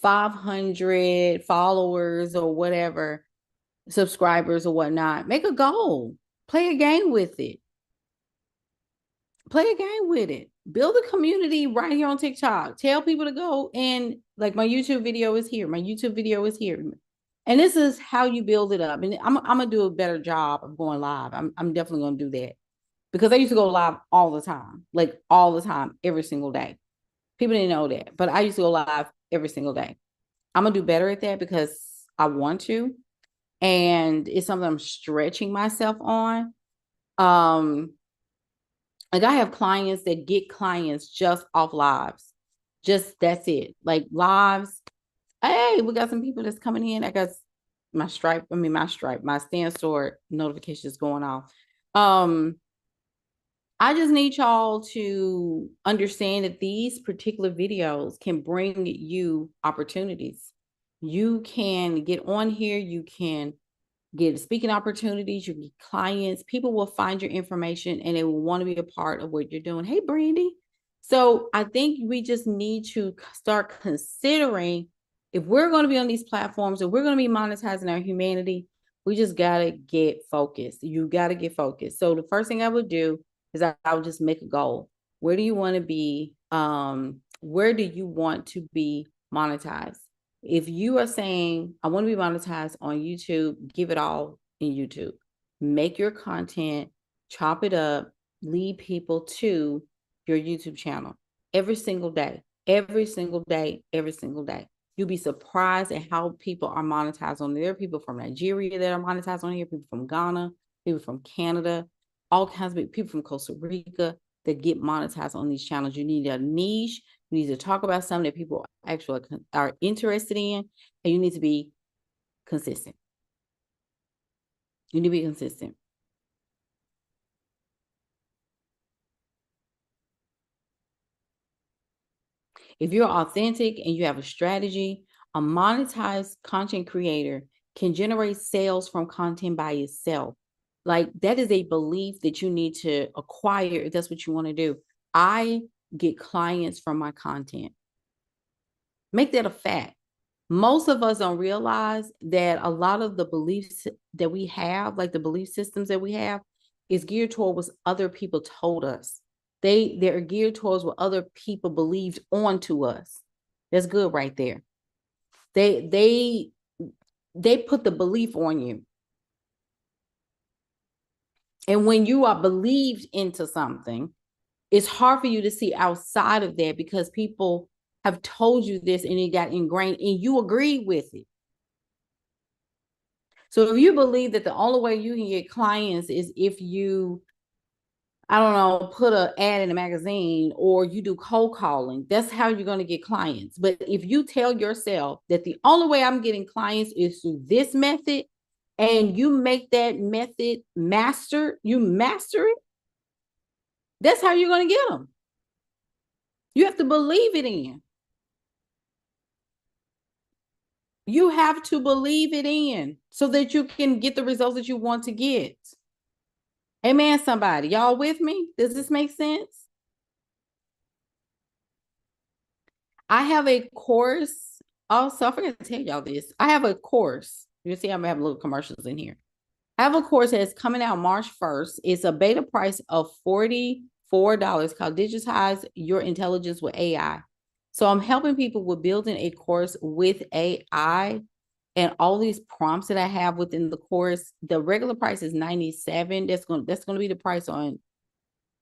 500 followers or whatever, subscribers or whatnot. Make a goal. Play a game with it. Play a game with it. Build a community right here on TikTok. Tell people to go and like my YouTube video is here. My YouTube video is here. And this is how you build it up. And I'm gonna do a better job of going live. I'm definitely gonna do that because I used to go live all the time, like all the time, every single day. People didn't know that, but I used to go live every single day. I'm gonna do better at that because I want to, and it's something I'm stretching myself on. Like I have clients that get clients just off lives. Just that's it. Like lives. Hey, we got some people that's coming in. I got my my stand store notifications going off. I just need y'all to understand that these particular videos can bring you opportunities. You can get on here, you can get speaking opportunities, you get clients. People will find your information and they will want to be a part of what you're doing. Hey, Brandy. So I think we just need to start considering if we're going to be on these platforms and we're going to be monetizing our humanity, we just got to get focused. You got to get focused. So the first thing I would do is I would just make a goal. Where do you want to be? Where do you want to be monetized? If you are saying, I want to be monetized on YouTube, give it all in YouTube. Make your content, chop it up, lead people to your YouTube channel every single day, every single day, every single day. You'll be surprised at how people are monetized on there. There are people from Nigeria that are monetized on here, people from Ghana, people from Canada, all kinds of people from Costa Rica that get monetized on these channels. You need a niche. You need to talk about something that people actually are interested in, and you need to be consistent. You need to be consistent. If you're authentic and you have a strategy, a monetized content creator can generate sales from content by itself. Like that is a belief that you need to acquire if that's what you want to do. I get clients from my content. Make that a fact. Most of us don't realize that a lot of the beliefs that we have, like the belief systems that we have, is geared toward what other people told us. They're geared towards what other people believed onto us. That's good right there. They put the belief on you. And when you are believed into something, it's hard for you to see outside of that because people have told you this and it got ingrained and you agree with it. So if you believe that the only way you can get clients is if you, I don't know, put an ad in a magazine or you do cold calling, that's how you're going to get clients. But if you tell yourself that the only way I'm getting clients is through this method and you make that method you master it, that's how you're going to get them. You have to believe it in. You have to believe it in so that you can get the results that you want to get. Amen, somebody. Y'all with me? Does this make sense? I have a course. Also, I forgot to tell y'all this. I have a course. You see, I'm having little commercials in here. I have a course that's coming out March 1st. It's a beta price of $44 called Digitize Your Intelligence with AI. So I'm helping people with building a course with AI and all these prompts that I have within the course. The regular price is $97. That's going to be the price on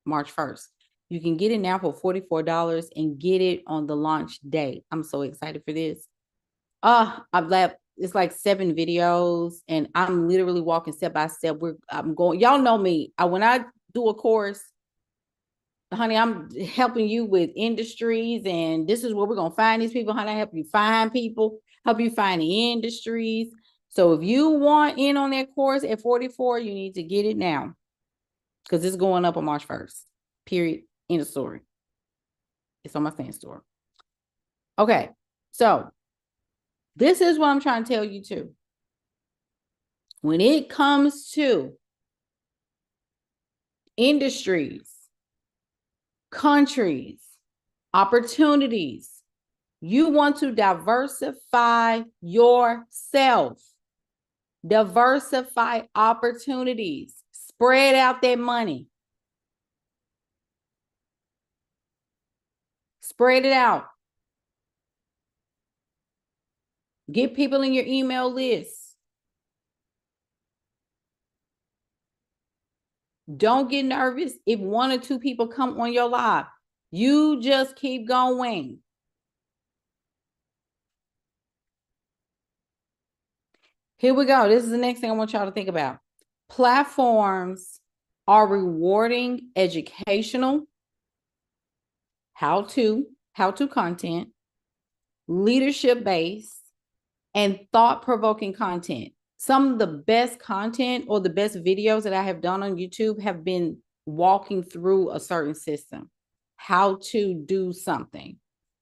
March 1st. You can get it now for $44 and get it on the launch day. I'm so excited for this. I've left. It's like 7 videos and I'm literally walking step by step. I'm going, y'all know me. When I do a course, honey, I'm helping you with industries and this is where we're going to find these people. Honey, I help you find people, help you find the industries. So if you want in on that course at 44, you need to get it now because it's going up on March 1st, period. End of story. It's on my stand store. Okay. So this is what I'm trying to tell you too. When it comes to industries, countries, opportunities, you want to diversify yourself. Diversify opportunities. Spread out that money. Spread it out. Get people in your email list. Don't get nervous if 1 or 2 people come on your live. You just keep going. Here we go. This is the next thing I want y'all to think about. Platforms are rewarding educational, how-to content, leadership-based, and thought-provoking content. Some of the best content or the best videos that I have done on YouTube have been walking through a certain system, how to do something,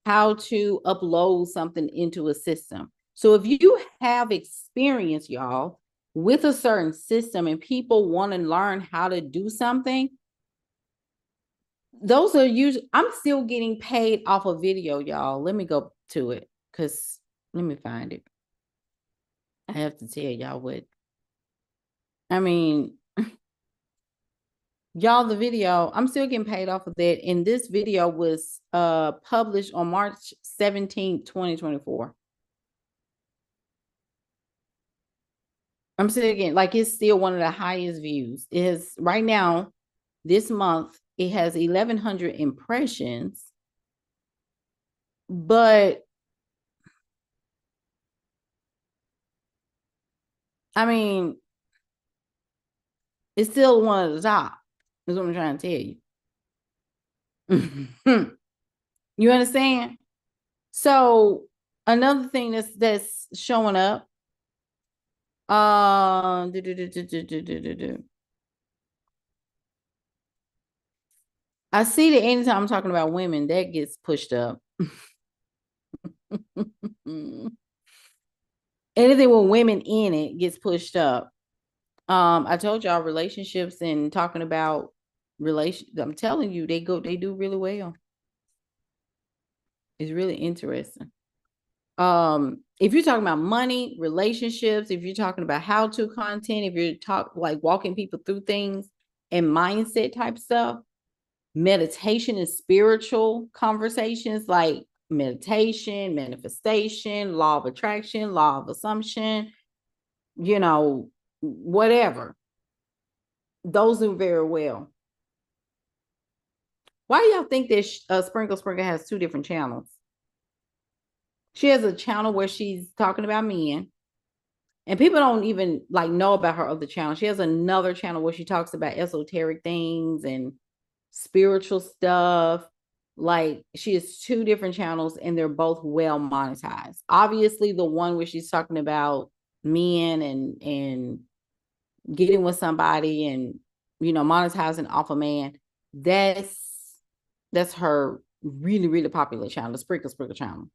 how to upload something into a system. So if you have experience, y'all, with a certain system and people want to learn how to do something, those are usually, I'm still getting paid off a video, y'all. Let me go to it because let me find it. I have to tell y'all what. I mean, y'all, the video, I'm still getting paid off of that. And this video was published on March 17th, 2024. I'm still getting, like, it's still one of the highest views. It is right now, this month, it has 1,100 impressions. But I mean, it's still one of the top. Is what I'm trying to tell you. You understand? So another thing that's showing up. I see that anytime I'm talking about women, that gets pushed up. Anything with women in it gets pushed up. I told y'all relationships and talking about I'm telling you, they do really well. It's really interesting. If you're talking about money, relationships, if you're talking about how-to content, if you're like walking people through things and mindset type stuff, meditation and spiritual conversations like meditation, manifestation, law of attraction, law of assumption, whatever. Those do very well. Why do y'all think that Sprinkle has 2 different channels? She has a channel where she's talking about men, and people don't even like know about her other channel. She has another channel where she talks about esoteric things and spiritual stuff. Like, she has 2 different channels and they're both well monetized. Obviously, the one where she's talking about men and getting with somebody and monetizing off a man, that's her really, really popular channel, the Sprinkle channel,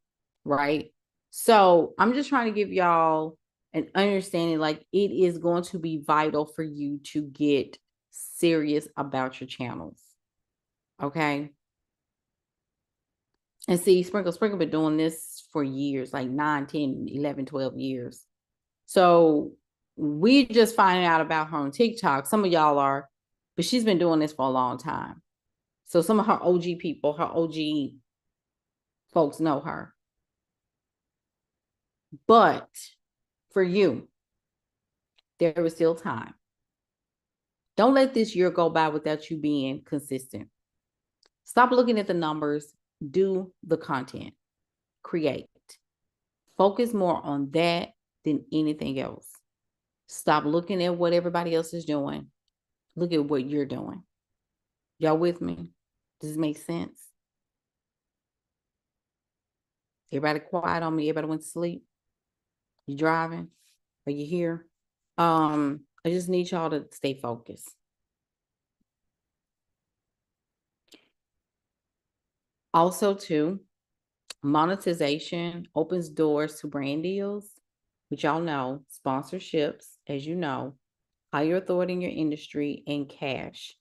right? So I'm just trying to give y'all an understanding, like, it is going to be vital for you to get serious about your channels. Okay. And see, Sprinkle been doing this for years, like 9, 10, 11, 12 years. So we just finding out about her on TikTok. Some of y'all are, but she's been doing this for a long time. So some of her OG people, her OG folks know her. But for you, there is still time. Don't let this year go by without you being consistent. Stop looking at the numbers. Do the content. Create. Focus more on that than anything else. Stop looking at what everybody else is doing. Look at what you're doing. Y'all with me? Does this make sense? Everybody quiet on me. Everybody went to sleep. You driving? Are you here? I just need y'all to stay focused. Also, too, monetization opens doors to brand deals, which y'all know, sponsorships, as you know, higher authority in your industry, and cash.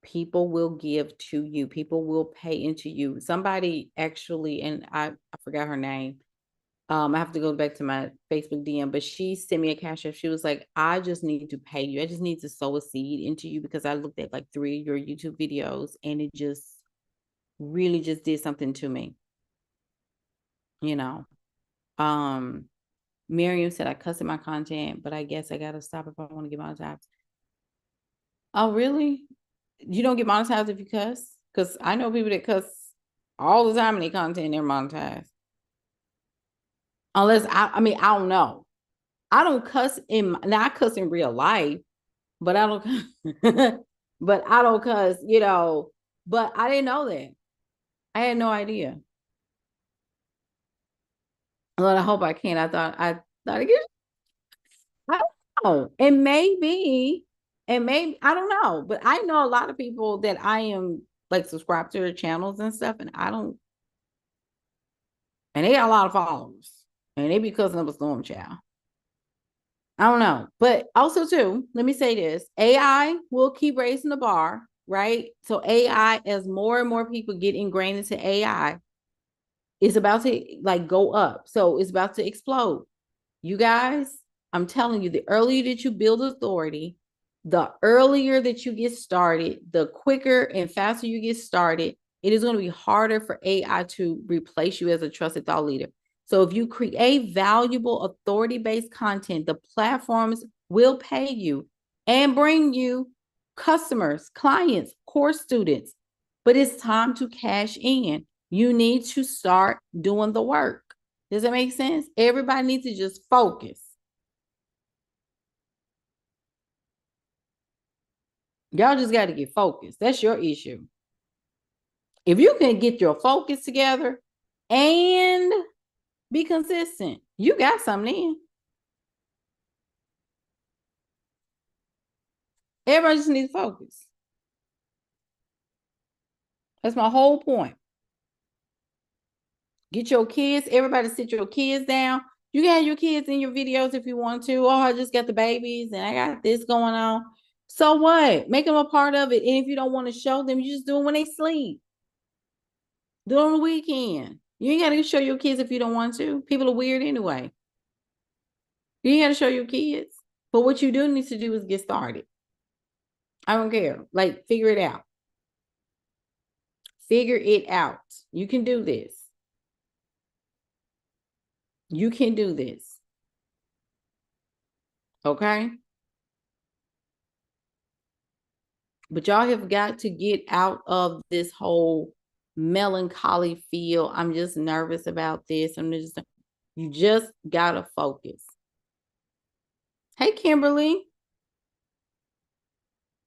People will give to you. People will pay into you. Somebody actually, and I forgot her name, I have to go back to my Facebook DM, but she sent me a cash app. She was like, I just need to pay you. I just need to sow a seed into you because I looked at like 3 of your YouTube videos and it just really just did something to me. You know, Miriam said I cuss in my content, but I guess I gotta stop if I want to get monetized. Oh, really? You don't get monetized if you cuss? Because I know people that cuss all the time in their content, they're monetized. Unless I mean, I don't know. I don't cuss now I cuss in real life, but I don't, but I don't cuss, you know, but I didn't know that. I had no idea. Well, I hope I can. I thought again. I don't know. And maybe, I don't know, but I know a lot of people that I am like subscribed to their channels and stuff, and I don't, and they got a lot of followers, and they be cussing up a storm child. I don't know. But also, too, let me say this, AI will keep raising the bar, right? So AI, as more and more people get ingrained into AI, it's about to like go up. So it's about to explode. You guys, I'm telling you, the earlier that you build authority, the earlier that you get started, the quicker and faster you get started, it is going to be harder for AI to replace you as a trusted thought leader. So if you create valuable authority-based content, the platforms will pay you and bring you customers, clients, course students. But it's time to cash in. You need to start doing the work. Does that make sense? Everybody needs to just focus. Y'all just got to get focused. That's your issue. If you can get your focus together and be consistent, you got something in. Everybody just needs focus. That's my whole point. Get your kids, everybody sit your kids down. You can have your kids in your videos if you want to. Oh, I just got the babies and I got this going on. So what? Make them a part of it. And if you don't want to show them, you just do it when they sleep. Do it on the weekend. You ain't got to show your kids if you don't want to. People are weird anyway. You ain't got to show your kids. But what you do need to do is get started. I don't care. Like, figure it out. Figure it out. You can do this. You can do this. Okay? But y'all have got to get out of this whole melancholy feel. I'm just nervous about this. You just got to focus. Hey, Kimberly.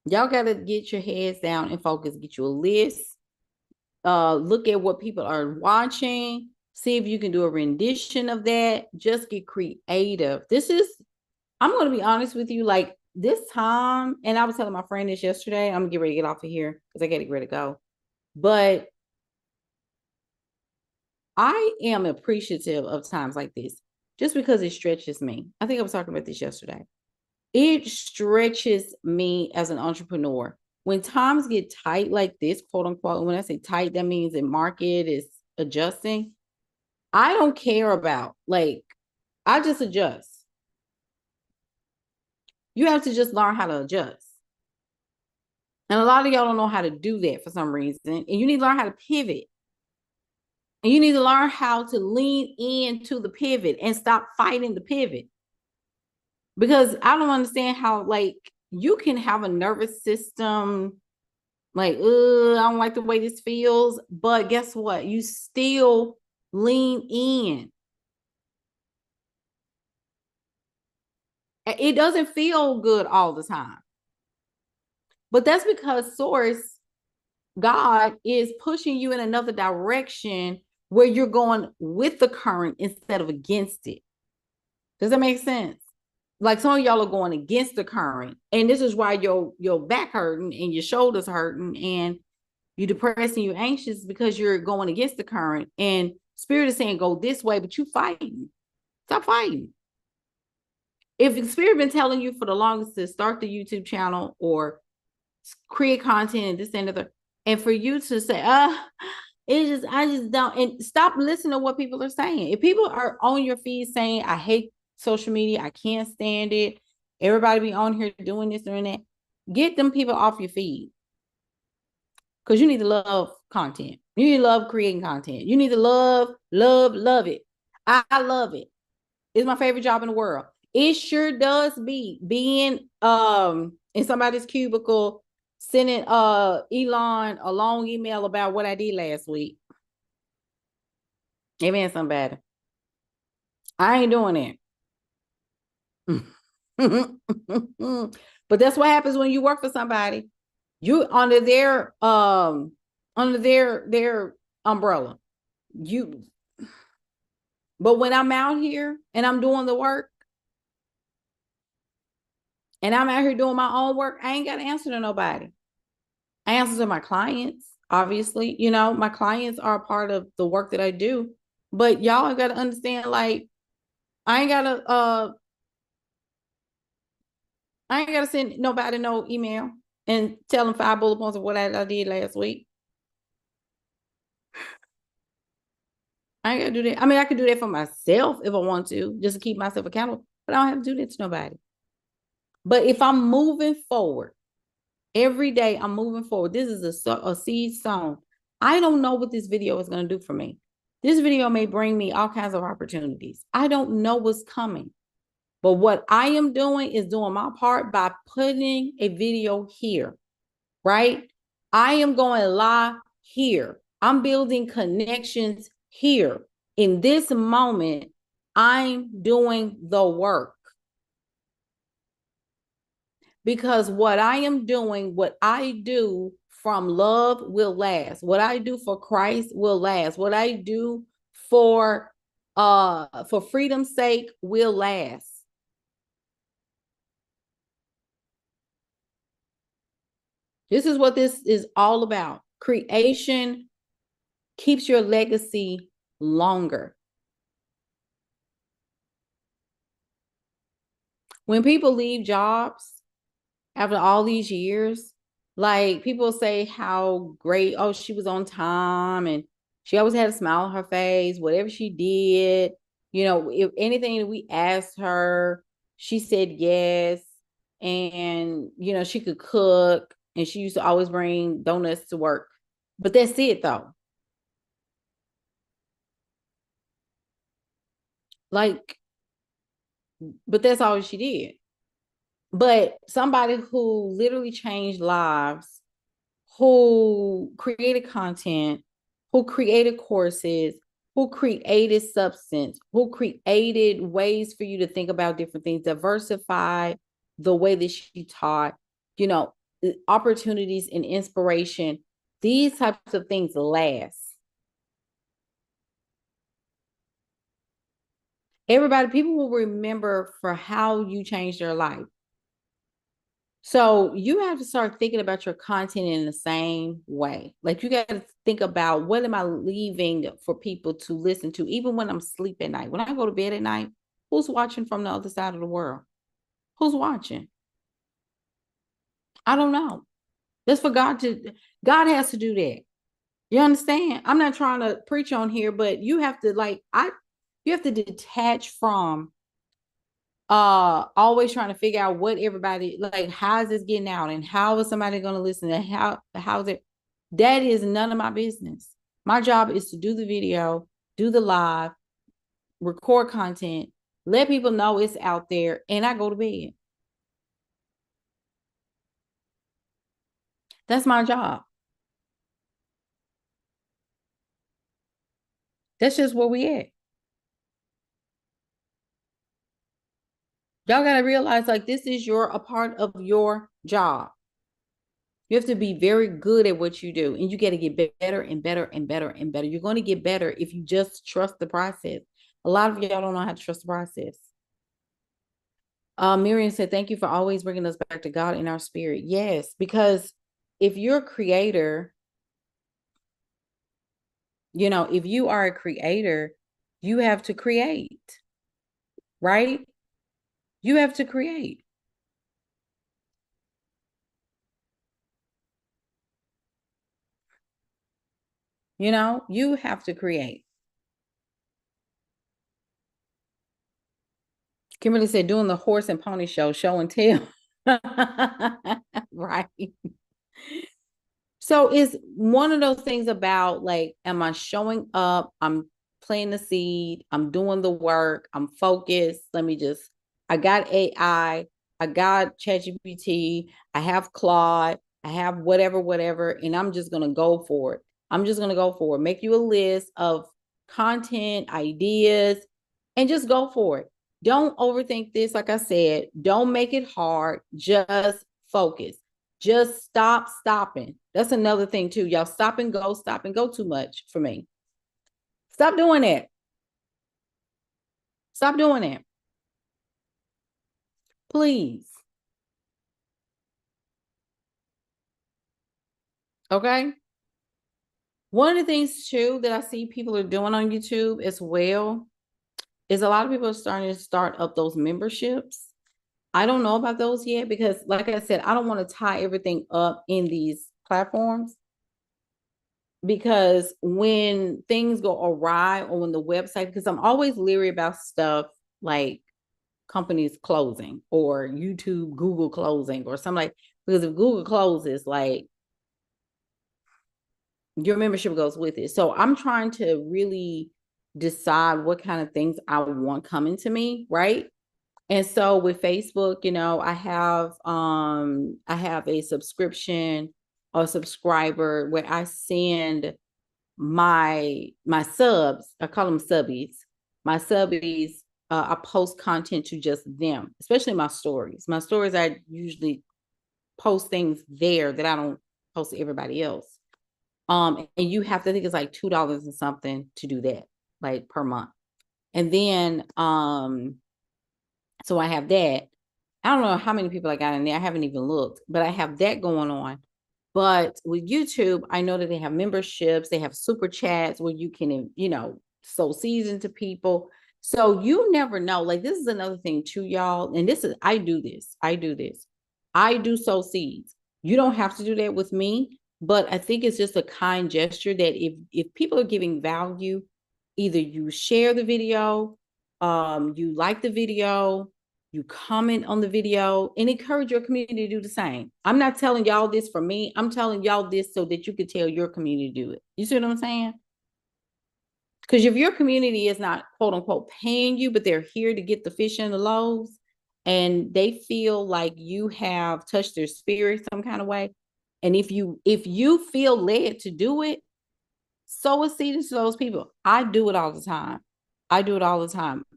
Y'all got to get your heads down and focus. Get you a list. Look at what people are watching. See if you can do a rendition of that. Just get creative. I'm going to be honest with you, like this time, and I was telling my friend this yesterday, I'm going to get ready to get off of here because I got to get ready to go. But I am appreciative of times like this just because it stretches me. I think I was talking about this yesterday. It stretches me as an entrepreneur. When times get tight like this, quote unquote, when I say tight, that means the market is adjusting. I don't care about, like, I just adjust. You have to just learn how to adjust. And a lot of y'all don't know how to do that for some reason. And you need to learn how to pivot. And you need to learn how to lean into the pivot and stop fighting the pivot. Because I don't understand how, like, you can have a nervous system, like, I don't like the way this feels. But guess what? You still lean in. It doesn't feel good all the time. But that's because Source, God, is pushing you in another direction where you're going with the current instead of against it. Does that make sense? Like some of y'all are going against the current, and this is why your back hurting and your shoulders hurting and you're depressed and you're anxious because you're going against the current. And Spirit is saying go this way, but you fighting. Stop fighting. If the Spirit been telling you for the longest to start the YouTube channel or create content and this and other, and for you to say, I just don't. And stop listening to what people are saying. If people are on your feed saying, I hate social media, I can't stand it, everybody be on here doing this or that, get them people off your feed. Because you need to love content. You need to love creating content. You need to love it. I love it. It's my favorite job in the world. It sure does be being in somebody's cubicle, sending Elon a long email about what I did last week. Amen, somebody. I ain't doing it. But that's what happens when you work for somebody. You under their umbrella. But when I'm out here and I'm doing the work and I'm out here doing my own work, I ain't got to answer to nobody. I answer to my clients, obviously. You know, my clients are a part of the work that I do. But y'all got to understand, like, I ain't gotta send nobody no email and tell them 5 bullet points of what I did last week. I ain't gotta do that. I mean, I could do that for myself if I want to, just to keep myself accountable, but I don't have to do that to nobody. But if I'm moving forward, every day I'm moving forward, this is a seed sown. I don't know what this video is going to do for me. This video may bring me all kinds of opportunities. I don't know what's coming. But what I am doing is doing my part by putting a video here, right? I am going live here. I'm building connections here. In this moment, I'm doing the work. Because what I am doing, what I do from love will last. What I do for Christ will last. What I do for freedom's sake will last. This is what this is all about. Creation keeps your legacy longer. When people leave jobs after all these years, like people say how great, oh, she was on time and she always had a smile on her face, whatever she did, you know, if anything that we asked her, she said yes. And, you know, she could cook and she used to always bring donuts to work. But that's it though. Like, but that's all she did. But somebody who literally changed lives, who created content, who created courses, who created substance, who created ways for you to think about different things, diversify the way that she taught, you know, opportunities and inspiration. These types of things last. Everybody, people will remember for how you changed their life. So you have to start thinking about your content in the same way. Like you got to think about, what am I leaving for people to listen to, even when I'm asleep at night? When I go to bed at night, who's watching from the other side of the world? Who's watching? I don't know. That's for God has to do that. You understand? I'm not trying to preach on here, but you have to you have to detach from always trying to figure out what everybody, like, how is this getting out and how is somebody going to listen and how's it. That is none of my business. My job is to do the video, do the live, record content, let people know it's out there, and I go to bed. That's my job. That's just where we at. Y'all got to realize, like, this is a part of your job. You have to be very good at what you do, and you got to get better and better and better and better. You're going to get better if you just trust the process. A lot of y'all don't know how to trust the process. Miriam said, thank you for always bringing us back to God in our spirit. Yes, because if you're a creator, you know, if you are a creator, you have to create, right? You have to create. You have to create. Kimberly said, doing the horse and pony show and tell. Right. So it's one of those things about like, am I showing up? I'm planting the seed. I'm doing the work. I'm focused. I got AI. I got ChatGPT. I have Claude. I have whatever, and I'm just going to go for it. I'm just going to go for it. Make you a list of content, ideas, and just go for it. Don't overthink this. Like I said, don't make it hard. Just focus. Just stop stopping. That's another thing too. Y'all stop and go too much for me. Stop doing it. Stop doing it. Please. Okay. One of the things too that I see people are doing on YouTube as well is a lot of people are starting to start up those memberships. I don't know about those yet because, like I said, I don't want to tie everything up in these platforms. Because when things go awry or when the website, because I'm always leery about stuff like companies closing or YouTube, Google closing or something like, because if Google closes, like your membership goes with it. So I'm trying to really decide what kind of things I want coming to me, right? And so with Facebook, I have a subscription or subscriber where I send my subs, I call them subbies. My subbies, I post content to just them, especially my stories. My stories, I usually post things there that I don't post to everybody else. And you have to think it's like $2 and something to do that, like per month. And then, so I have that. I don't know how many people I got in there. I haven't even looked, but I have that going on. But with YouTube, I know that they have memberships, they have super chats where you can, sow seeds into people. So you never know. Like, this is another thing too, y'all. And I do this. I do sow seeds. You don't have to do that with me, but I think it's just a kind gesture that if people are giving value, either you share the video, you like the video, you comment on the video, and encourage your community to do the same. I'm not telling y'all this for me. I'm telling y'all this so that you can tell your community to do it. You see what I'm saying? Because if your community is not, quote unquote, paying you, but they're here to get the fish and the loaves, and they feel like you have touched their spirit some kind of way, and if you feel led to do it, sow a seed into those people. I do it all the time.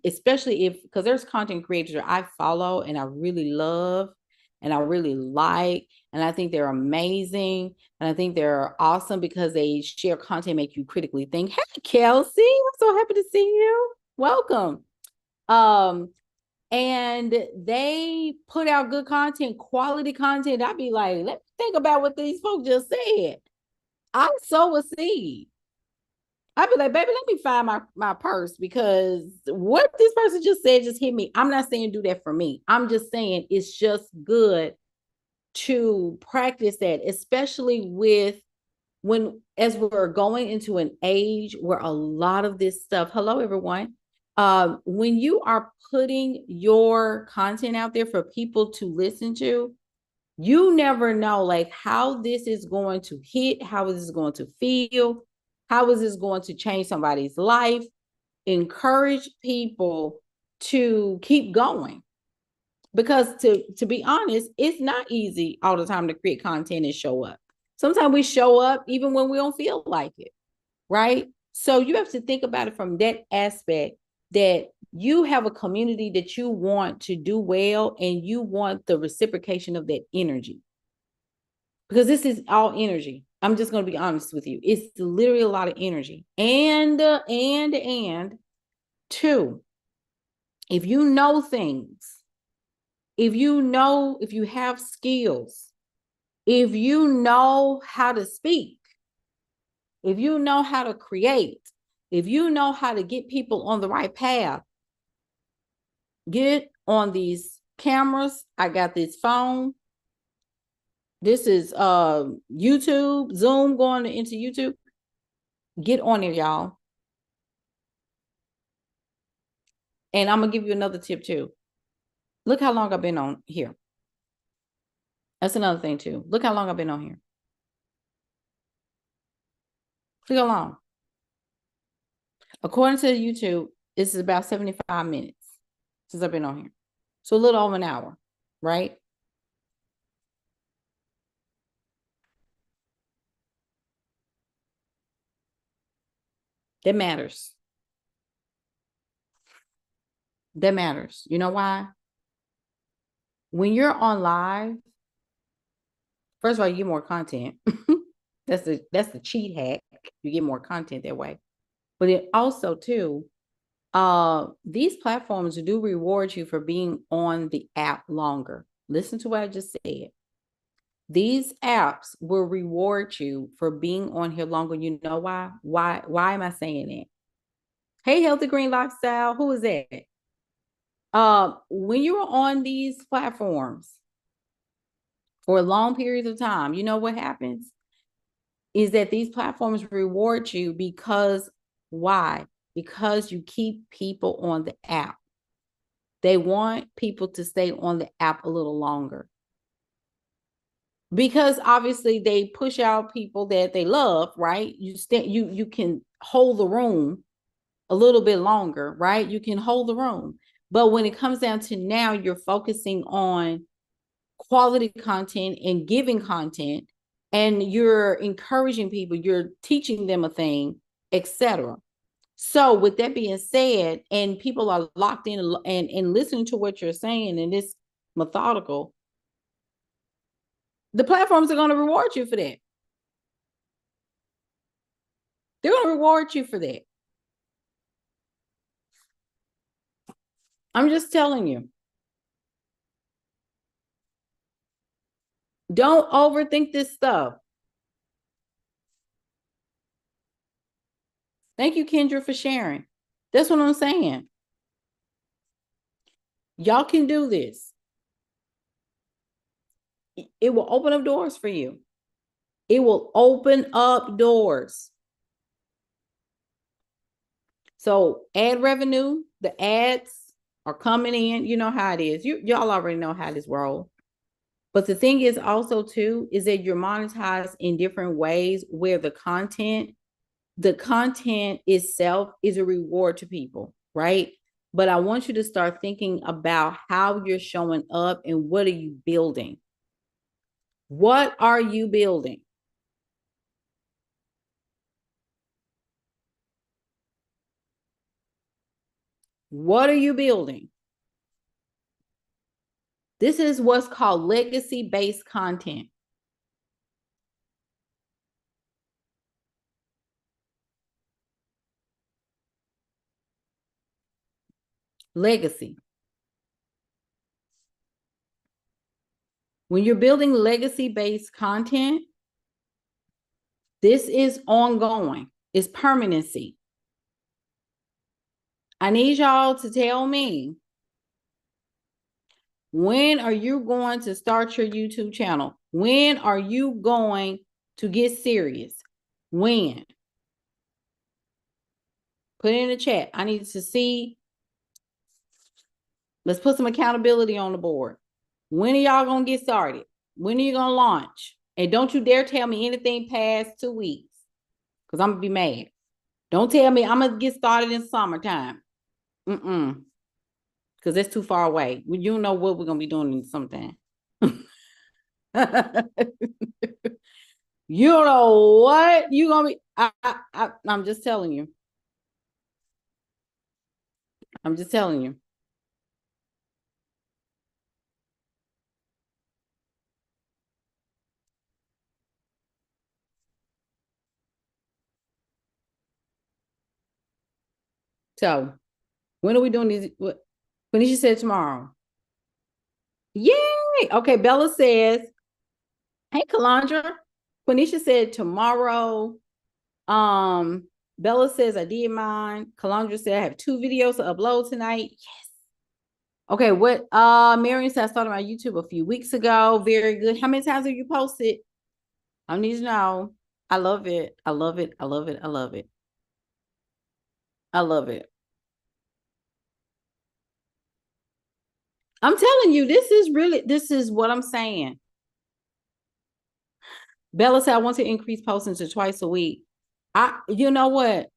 Especially because there's content creators that I follow and I really love and I really like, and I think they're amazing. And I think they're awesome because they share content, make you critically think. Hey, Kelsey, I'm so happy to see you. Welcome. And they put out good content, quality content. I'd be like, let me think about what these folks just said. I sow a seed. I'd be like, baby, let me find my purse, because what this person just said just hit me. I'm not saying do that for me. I'm just saying it's just good to practice that, especially as we're going into an age where a lot of this stuff, hello, everyone. When you are putting your content out there for people to listen to, you never know like how this is going to hit, how is this going to feel, how is this going to change somebody's life. Encourage people to keep going, because to be honest, it's not easy all the time to create content and show up. Sometimes we show up even when we don't feel like it, right? So you have to think about it from that aspect, that you have a community that you want to do well, and you want the reciprocation of that energy, because this is all energy. I'm just going to be honest with you. It's literally a lot of energy. And two, if you know things, if you have skills, if you know how to speak, if you know how to create, if you know how to get people on the right path, get on these cameras. I got this phone. This is YouTube, Zoom going into YouTube. Get on there, y'all. And I'm gonna give you another tip too. Look how long I've been on here. That's another thing too. Look how long I've been on here. Look how long. According to YouTube, this is about 75 minutes since I've been on here. So a little over an hour, right? That matters. That matters. You know why? When you're on live, first of all, you get more content. that's the cheat hack. You get more content that way. But it also too, these platforms do reward you for being on the app longer. Listen to what I just said. These apps will reward you for being on here longer. You know why? Why am I saying that? Hey, Healthy Green Lifestyle, who is that? When you're on these platforms for long periods of time, you know what happens? Is that these platforms reward you because why? Because you keep people on the app. They want people to stay on the app a little longer. Because obviously they push out people that they love, right? You can hold the room a little bit longer, right? You can hold the room. But when it comes down to now, you're focusing on quality content and giving content, and you're encouraging people, you're teaching them a thing, etc. So with that being said, and people are locked in and listening to what you're saying, and it's methodical, the platforms are going to reward you for that. They're going to reward you for that. I'm just telling you. Don't overthink this stuff. Thank you, Kendra, for sharing. That's what I'm saying. Y'all can do this. It will open up doors for you. It will open up doors. So ad revenue, the ads are coming in. You know how it is. Y'all already know how this rolls. But the thing is also too, is that you're monetized in different ways where the content itself is a reward to people, right? But I want you to start thinking about how you're showing up and what are you building? What are you building? What are you building? This is what's called legacy-based content. Legacy. When you're building legacy-based content, this is ongoing. It's permanency. I need y'all to tell me, when are you going to start your YouTube channel? When are you going to get serious? When? Put it in the chat. I need to see. Let's put some accountability on the board. When are y'all going to get started? When are you going to launch? And don't you dare tell me anything past 2 weeks, because I'm going to be mad. Don't tell me I'm going to get started in summertime. Because that's too far away. You don't know what we're going to be doing in sometime. You don't know what you're going to be. I'm just telling you. I'm just telling you. So, when are we doing these? What Quenisha said tomorrow. Yay! Okay, Bella says, hey, Calandra. Quenisha said tomorrow. Bella says, I did mine. Calandra said, I have 2 videos to upload tonight. Yes. Okay, what? Marion said, I started my YouTube a few weeks ago. Very good. How many times have you posted? I need to know. I love it. I love it. I love it. I love it. I love it. I'm telling you, this is what I'm saying. Bella said, I want to increase posting to twice a week. You know what?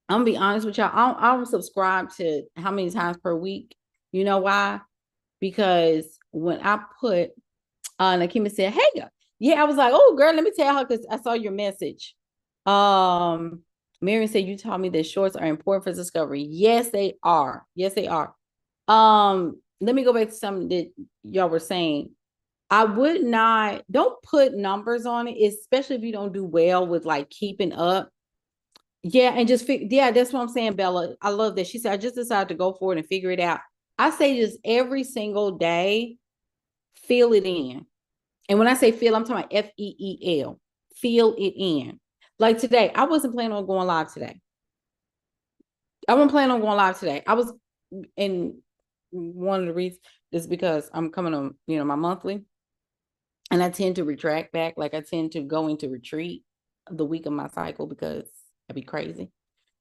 I'm gonna be honest with y'all. I don't subscribe to how many times per week. You know why? Because when I put, Nakima said, hey, yeah, I was like, oh, girl, let me tell her because I saw your message. Miriam said, you taught me that shorts are important for discovery. Yes, they are. Yes, they are. Let me go back to something that y'all were saying. I would not, don't put numbers on it, especially if you don't do well with like keeping up. Yeah, and yeah, that's what I'm saying, Bella. I love that. She said, I just decided to go for it and figure it out. I say just every single day, fill it in. And when I say feel, I'm talking about FEEL. Feel it in. Like today, I wasn't planning on going live today. I wasn't planning on going live today. I was in one of the reasons is because I'm coming on, my monthly. And I tend to retract back. Like I tend to go into retreat the week of my cycle because I'd be crazy.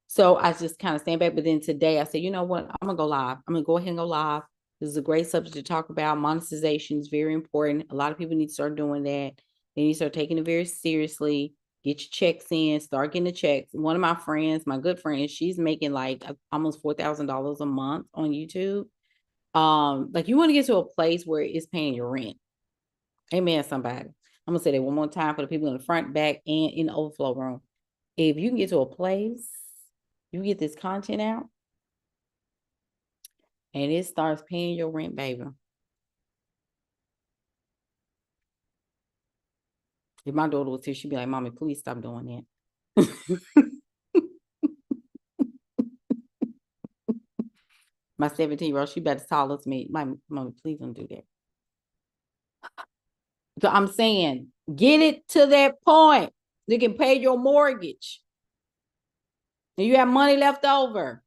So I just kind of stand back. But then today I said, you know what? I'm going to go live. I'm going to go ahead and go live. This is a great subject to talk about. Monetization is very important. A lot of people need to start doing that. They need to start taking it very seriously. Get your checks in, start getting the checks. One of my friends, my good friend, she's making like almost $4,000 a month on YouTube. Like you want to get to a place where it's paying your rent. Amen, somebody. I'm going to say that one more time for the people in the front, back, and in the overflow room. If you can get to a place, you get this content out, and it starts paying your rent, baby. If my daughter was here, she'd be like, Mommy, please stop doing that. My 17-year-old, she better solace me. My Mommy, please don't do that. So I'm saying, get it to that point. You can pay your mortgage. And you have money left over.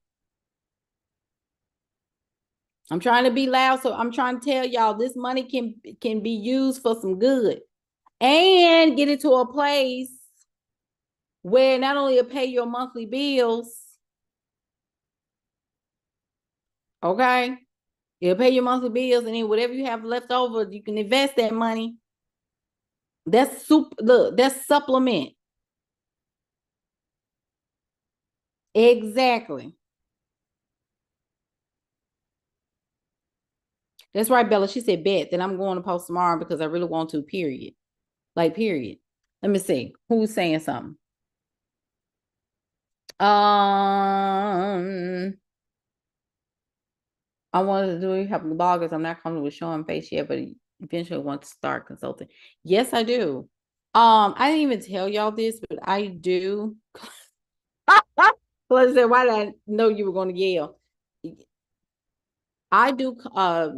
I'm trying to be loud, so I'm trying to tell y'all this money can be used for some good. And get it to a place where not only it'll pay your monthly bills, okay? It'll pay your monthly bills, and then whatever you have left over, you can invest that money. That's that's supplement. Exactly. That's right, Bella. She said, bet that I'm going to post tomorrow because I really want to, period. Like, period. Let me see. Who's saying something? I wanted to do help the bloggers. I'm not comfortable with showing face yet, but eventually want to start consulting. Yes, I do. I didn't even tell y'all this, but I do. Let's say, why did I know you were going to yell? I do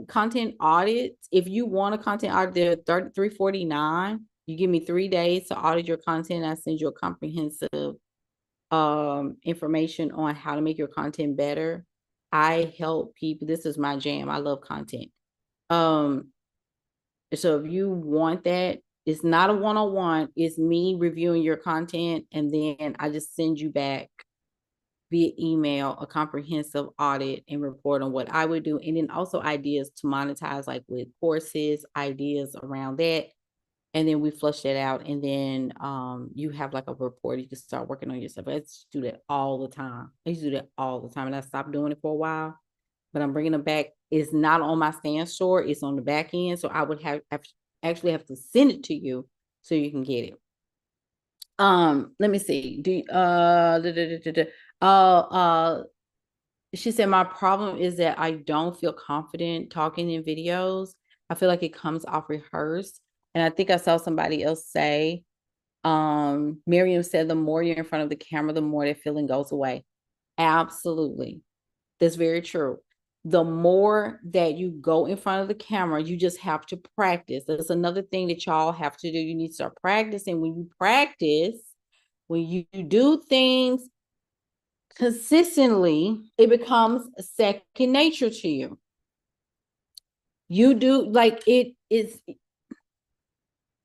content audits. If you want a content audit, they're $33.49. You give me 3 days to audit your content. I send you a comprehensive information on how to make your content better. I help people. This is my jam. I love content. So if you want that, it's not a one-on-one. It's me reviewing your content, and then I just send you back via email a comprehensive audit and report on what I would do, and then also ideas to monetize, like with courses, ideas around that. And then we flush that out, and then you have like a report. You can start working on yourself. I used to do that all the time. I used to do that all the time, and I stopped doing it for a while. But I'm bringing them back. It's not on my stand store. It's on the back end. So I would actually have to send it to you so you can get it. Let me see. She said, my problem is that I don't feel confident talking in videos. I feel like it comes off rehearsed. And I think I saw somebody else say, Miriam said, the more you're in front of the camera, the more that feeling goes away. Absolutely. That's very true. The more that you go in front of the camera, you just have to practice. That's another thing that y'all have to do. You need to start practicing. When you practice, when you do things consistently, it becomes second nature to you. You do, like, it is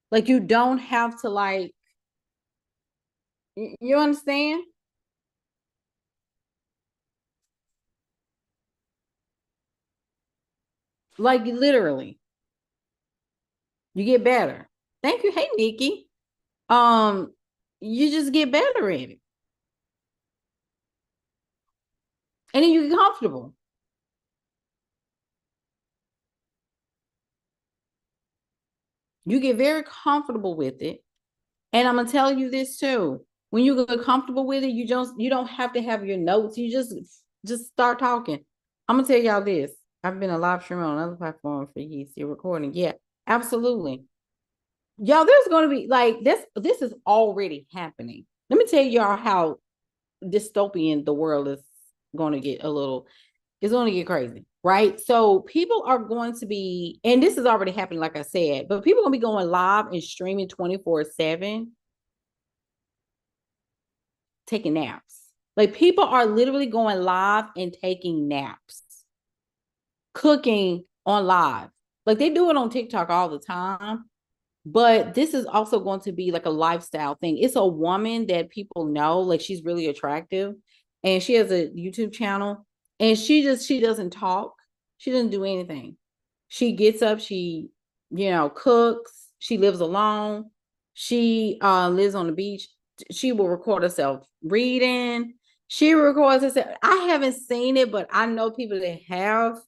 like, you don't have to, like, You understand? Like literally, you get better. Thank you. Hey, Nikki. Um, you just get better at it. And then you get comfortable. You get very comfortable with it. And I'm gonna tell you this too. When you get comfortable with it, you don't have to have your notes. You just start talking. I'm gonna tell y'all this. I've been a live streamer on another platform for years. You're recording. Yeah, absolutely. Y'all, there's gonna be like this is already happening. Let me tell y'all how dystopian the world is gonna get a little, it's gonna get crazy, right? So people are going to be, and this is already happening, like I said, but people are gonna be going live and streaming 24/7 taking naps. Like people are literally going live and taking naps, cooking on live. Like they do it on TikTok all the time. But this is also going to be like a lifestyle thing. It's a woman that people know, like she's really attractive, and she has a YouTube channel, and she doesn't talk. She doesn't do anything. She gets up, she, cooks, she lives alone. She lives on the beach. She will record herself reading. She records herself. I haven't seen it, but I know people that have,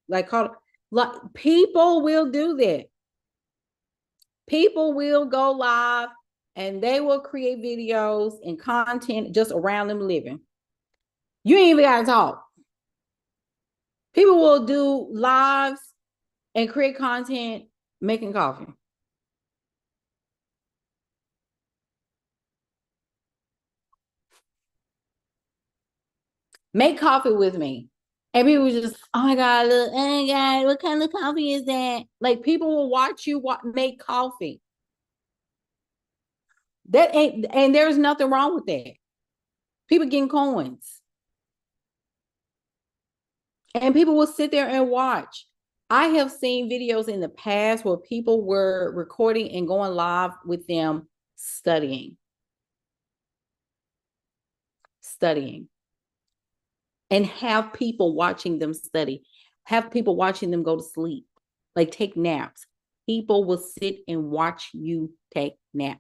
like, called, like, people will do that. People will go live and they will create videos and content just around them living. You ain't even gotta talk. People will do lives and create content making coffee. Make coffee with me. And people just, oh my God, look, oh my God, what kind of coffee is that? Like people will watch you make coffee. That ain't, and there's nothing wrong with that. People getting coins. And people will sit there and watch. I have seen videos in the past where people were recording and going live with them studying, and have people watching them study, have people watching them go to sleep, like take naps. People will sit and watch you take naps.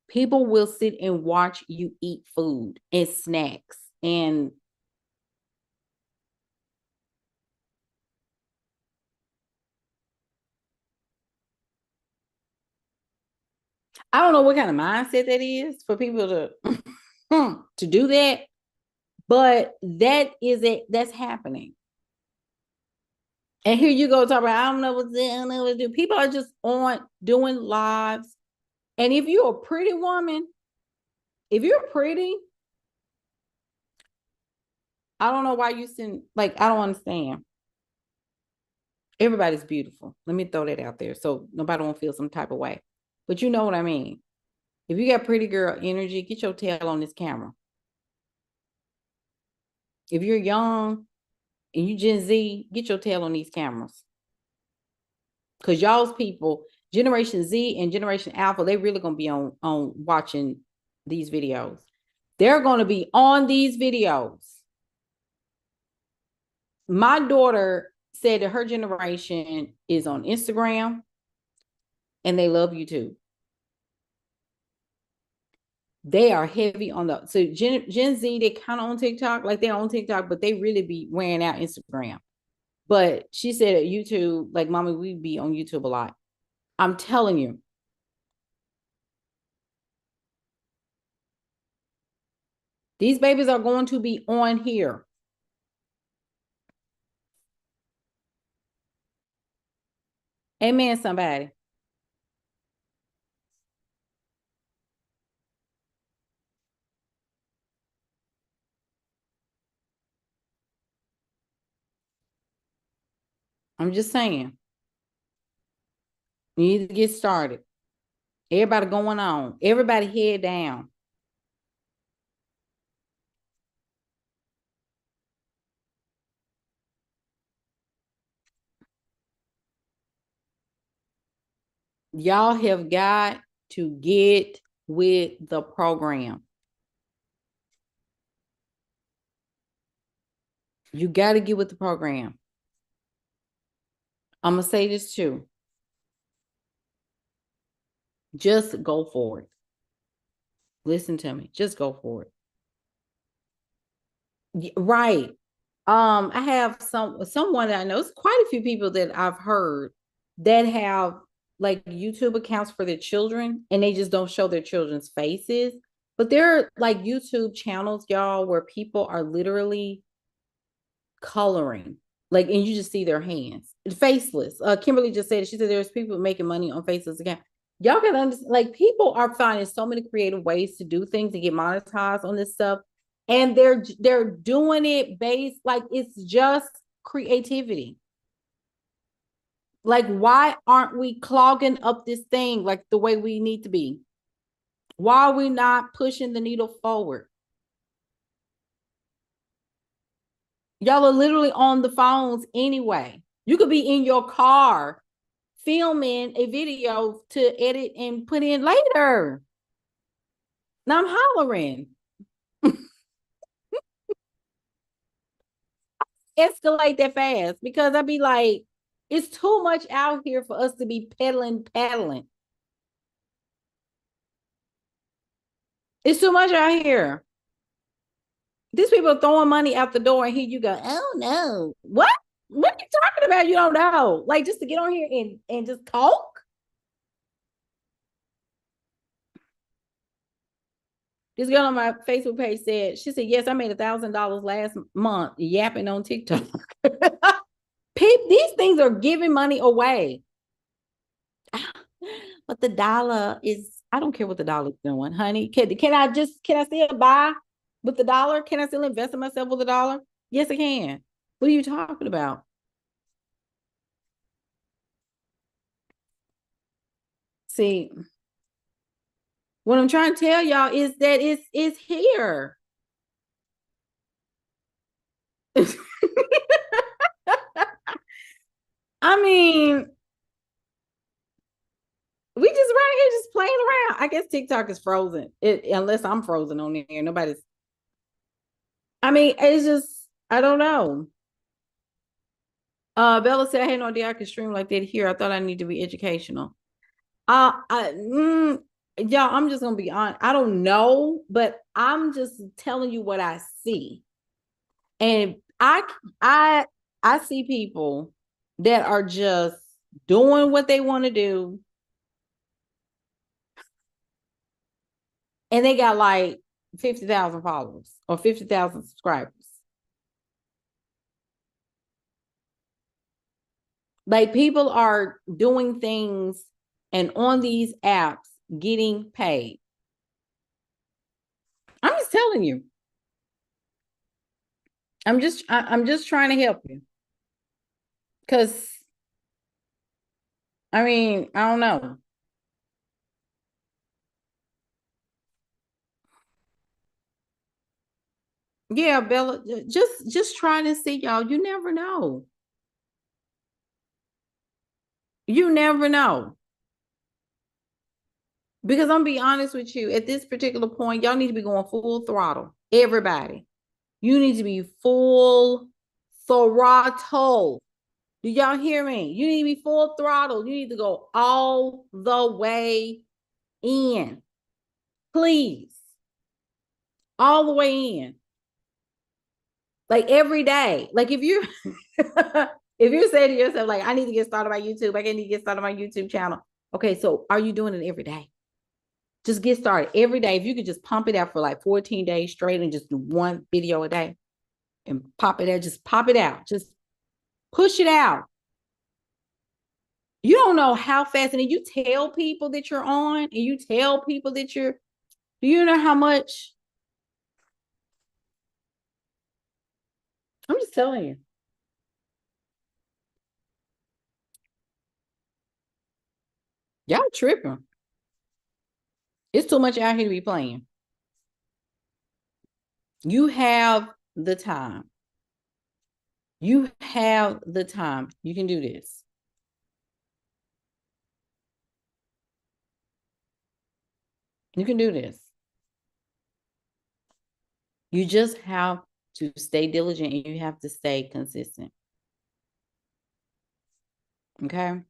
People will sit and watch you eat food and snacks. And I don't know what kind of mindset that is for people to do that, but that's happening. And here you go talk about, I don't know what to do, I don't know what to do. People are just on doing lives. And if you're a pretty woman, if you're pretty, I don't know why you send, like, I don't understand. Everybody's beautiful. Let me throw that out there so nobody won't feel some type of way. But you know what I mean. If you got pretty girl energy, get your tail on this camera. If you're young and you Gen Z, get your tail on these cameras. Because y'all's people, Generation Z and Generation Alpha, they really gonna be on watching these videos. They're gonna be on these videos. My daughter said that her generation is on Instagram and they love YouTube. They are heavy on the, so Gen Z, they kind of on TikTok, like they're on TikTok, but they really be wearing out Instagram. But she said at YouTube, like, mommy, we be on YouTube a lot. I'm telling you, these babies are going to be on here. Amen, somebody. I'm just saying, you need to get started. Everybody going on. Everybody head down. Y'all have got to get with the program. You got to get with the program. I'm going to say this too. Just go for it. Listen to me. Just go for it. Right. I have someone that I know, it's quite a few people that I've heard that have like YouTube accounts for their children, and they just don't show their children's faces. But there are like YouTube channels, y'all, where people are literally coloring, like, and you just see their hands, faceless. Kimberly just said, she said there's people making money on faceless account. Y'all can understand, like, people are finding so many creative ways to do things to get monetized on this stuff, and they're doing it based, like, it's just creativity. Like, why aren't we clogging up this thing like the way we need to be? Why are we not pushing the needle forward? Y'all are literally on the phones anyway. You could be in your car filming a video to edit and put in later. Now I'm hollering. Escalate that fast, because I'd be like, it's too much out here for us to be paddling. It's too much out here. These people are throwing money out the door, and here you go, oh no. What are you talking about? You don't know. Like, just to get on here and just talk. This girl on my Facebook page said, she said, yes, I made $1,000 last month yapping on TikTok. These things are giving money away. But the dollar is, I don't care what the dollar's doing, honey. Can I still buy with the dollar? Can I still invest in myself with the dollar? Yes, I can. What are you talking about? See, what I'm trying to tell y'all is that it's here. I mean, we just right here just playing around. I guess TikTok is frozen. Unless I'm frozen on there. Nobody's. I mean, it's just, I don't know. Bella said, I had no idea I could stream like that here. I thought I need to be educational. Y'all, I'm just gonna be honest. I don't know, but I'm just telling you what I see. And I see people that are just doing what they want to do, and they got like 50,000 followers or 50,000 subscribers. Like, people are doing things and on these apps getting paid. I'm just telling you. I'm just trying to help you. Because, I mean, I don't know. Yeah, Bella, just trying to see, y'all. You never know. You never know. Because I'm be honest with you, at this particular point, y'all need to be going full throttle. Everybody. You need to be full throttle. Do y'all hear me? You need to be full throttle. You need to go all the way in. Please. All the way in. Like, every day. Like, if you if you say to yourself, like, I need to get started on YouTube, I need to get started on my YouTube channel. Okay, so are you doing it every day? Just get started every day. If you could just pump it out for like 14 days straight and just do one video a day and pop it out, just pop it out. Just push it out. You don't know how fast, and then you tell people that you're on, and you tell people that do you know how much? I'm just telling you. Y'all tripping. It's too much out here to be playing. You have the time. You have the time. You can do this. You can do this. You just have to stay diligent and you have to stay consistent. Okay?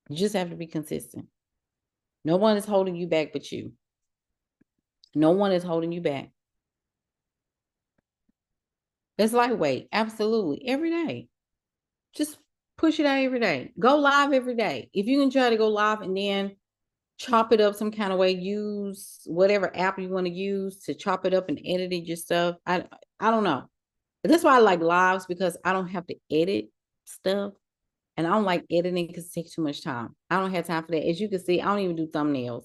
You just have to be consistent. No one is holding you back but you. No one is holding you back. It's lightweight. Absolutely. Every day. Just push it out every day. Go live every day. If you can try to go live and then chop it up some kind of way, use whatever app you want to use to chop it up and edit it your stuff. I don't know. But that's why I like lives, because I don't have to edit stuff. And I don't like editing because it takes too much time. I don't have time for that. As you can see, I don't even do thumbnails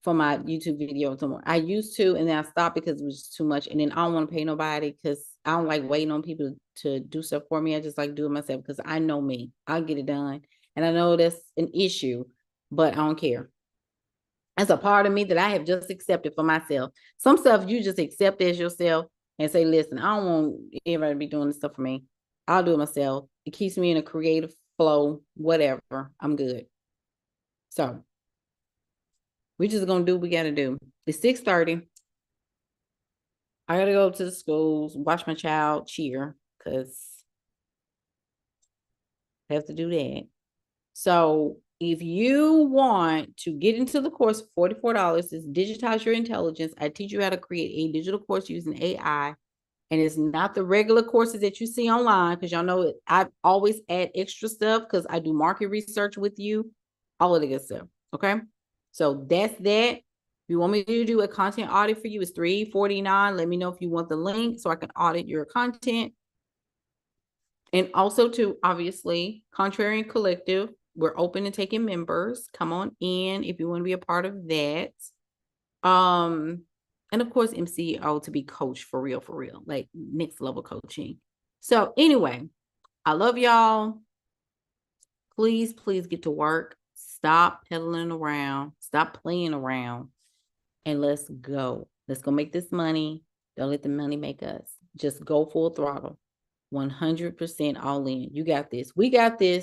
for my YouTube video anymore. I used to, and then I stopped because it was too much. And then I don't want to pay nobody because I don't like waiting on people to do stuff for me. I just like do it myself because I know me. I'll get it done. And I know that's an issue, but I don't care. That's a part of me that I have just accepted for myself. Some stuff you just accept as yourself and say, listen, I don't want everybody to be doing this stuff for me. I'll do it myself. It keeps me in a creative flow, whatever. I'm good. So we're just going to do what we got to do. It's 6:30. I got to go to the schools, watch my child cheer because I have to do that. So if you want to get into the course, $44 is Digitize Your Intelligence. I teach you how to create a digital course using AI. And it's not the regular courses that you see online, because y'all know I always add extra stuff because I do market research with you, all of the good stuff. Okay. So that's that. If you want me to do a content audit for you, it's $349. Let me know if you want the link so I can audit your content. And also to, obviously, Contrarian Collective, we're open to taking members. Come on in if you want to be a part of that. And of course, MCO to be coached for real, like next level coaching. So anyway, I love y'all. Please, please get to work. Stop peddling around. Stop playing around. And let's go. Let's go make this money. Don't let the money make us. Just go full throttle. 100% all in. You got this. We got this.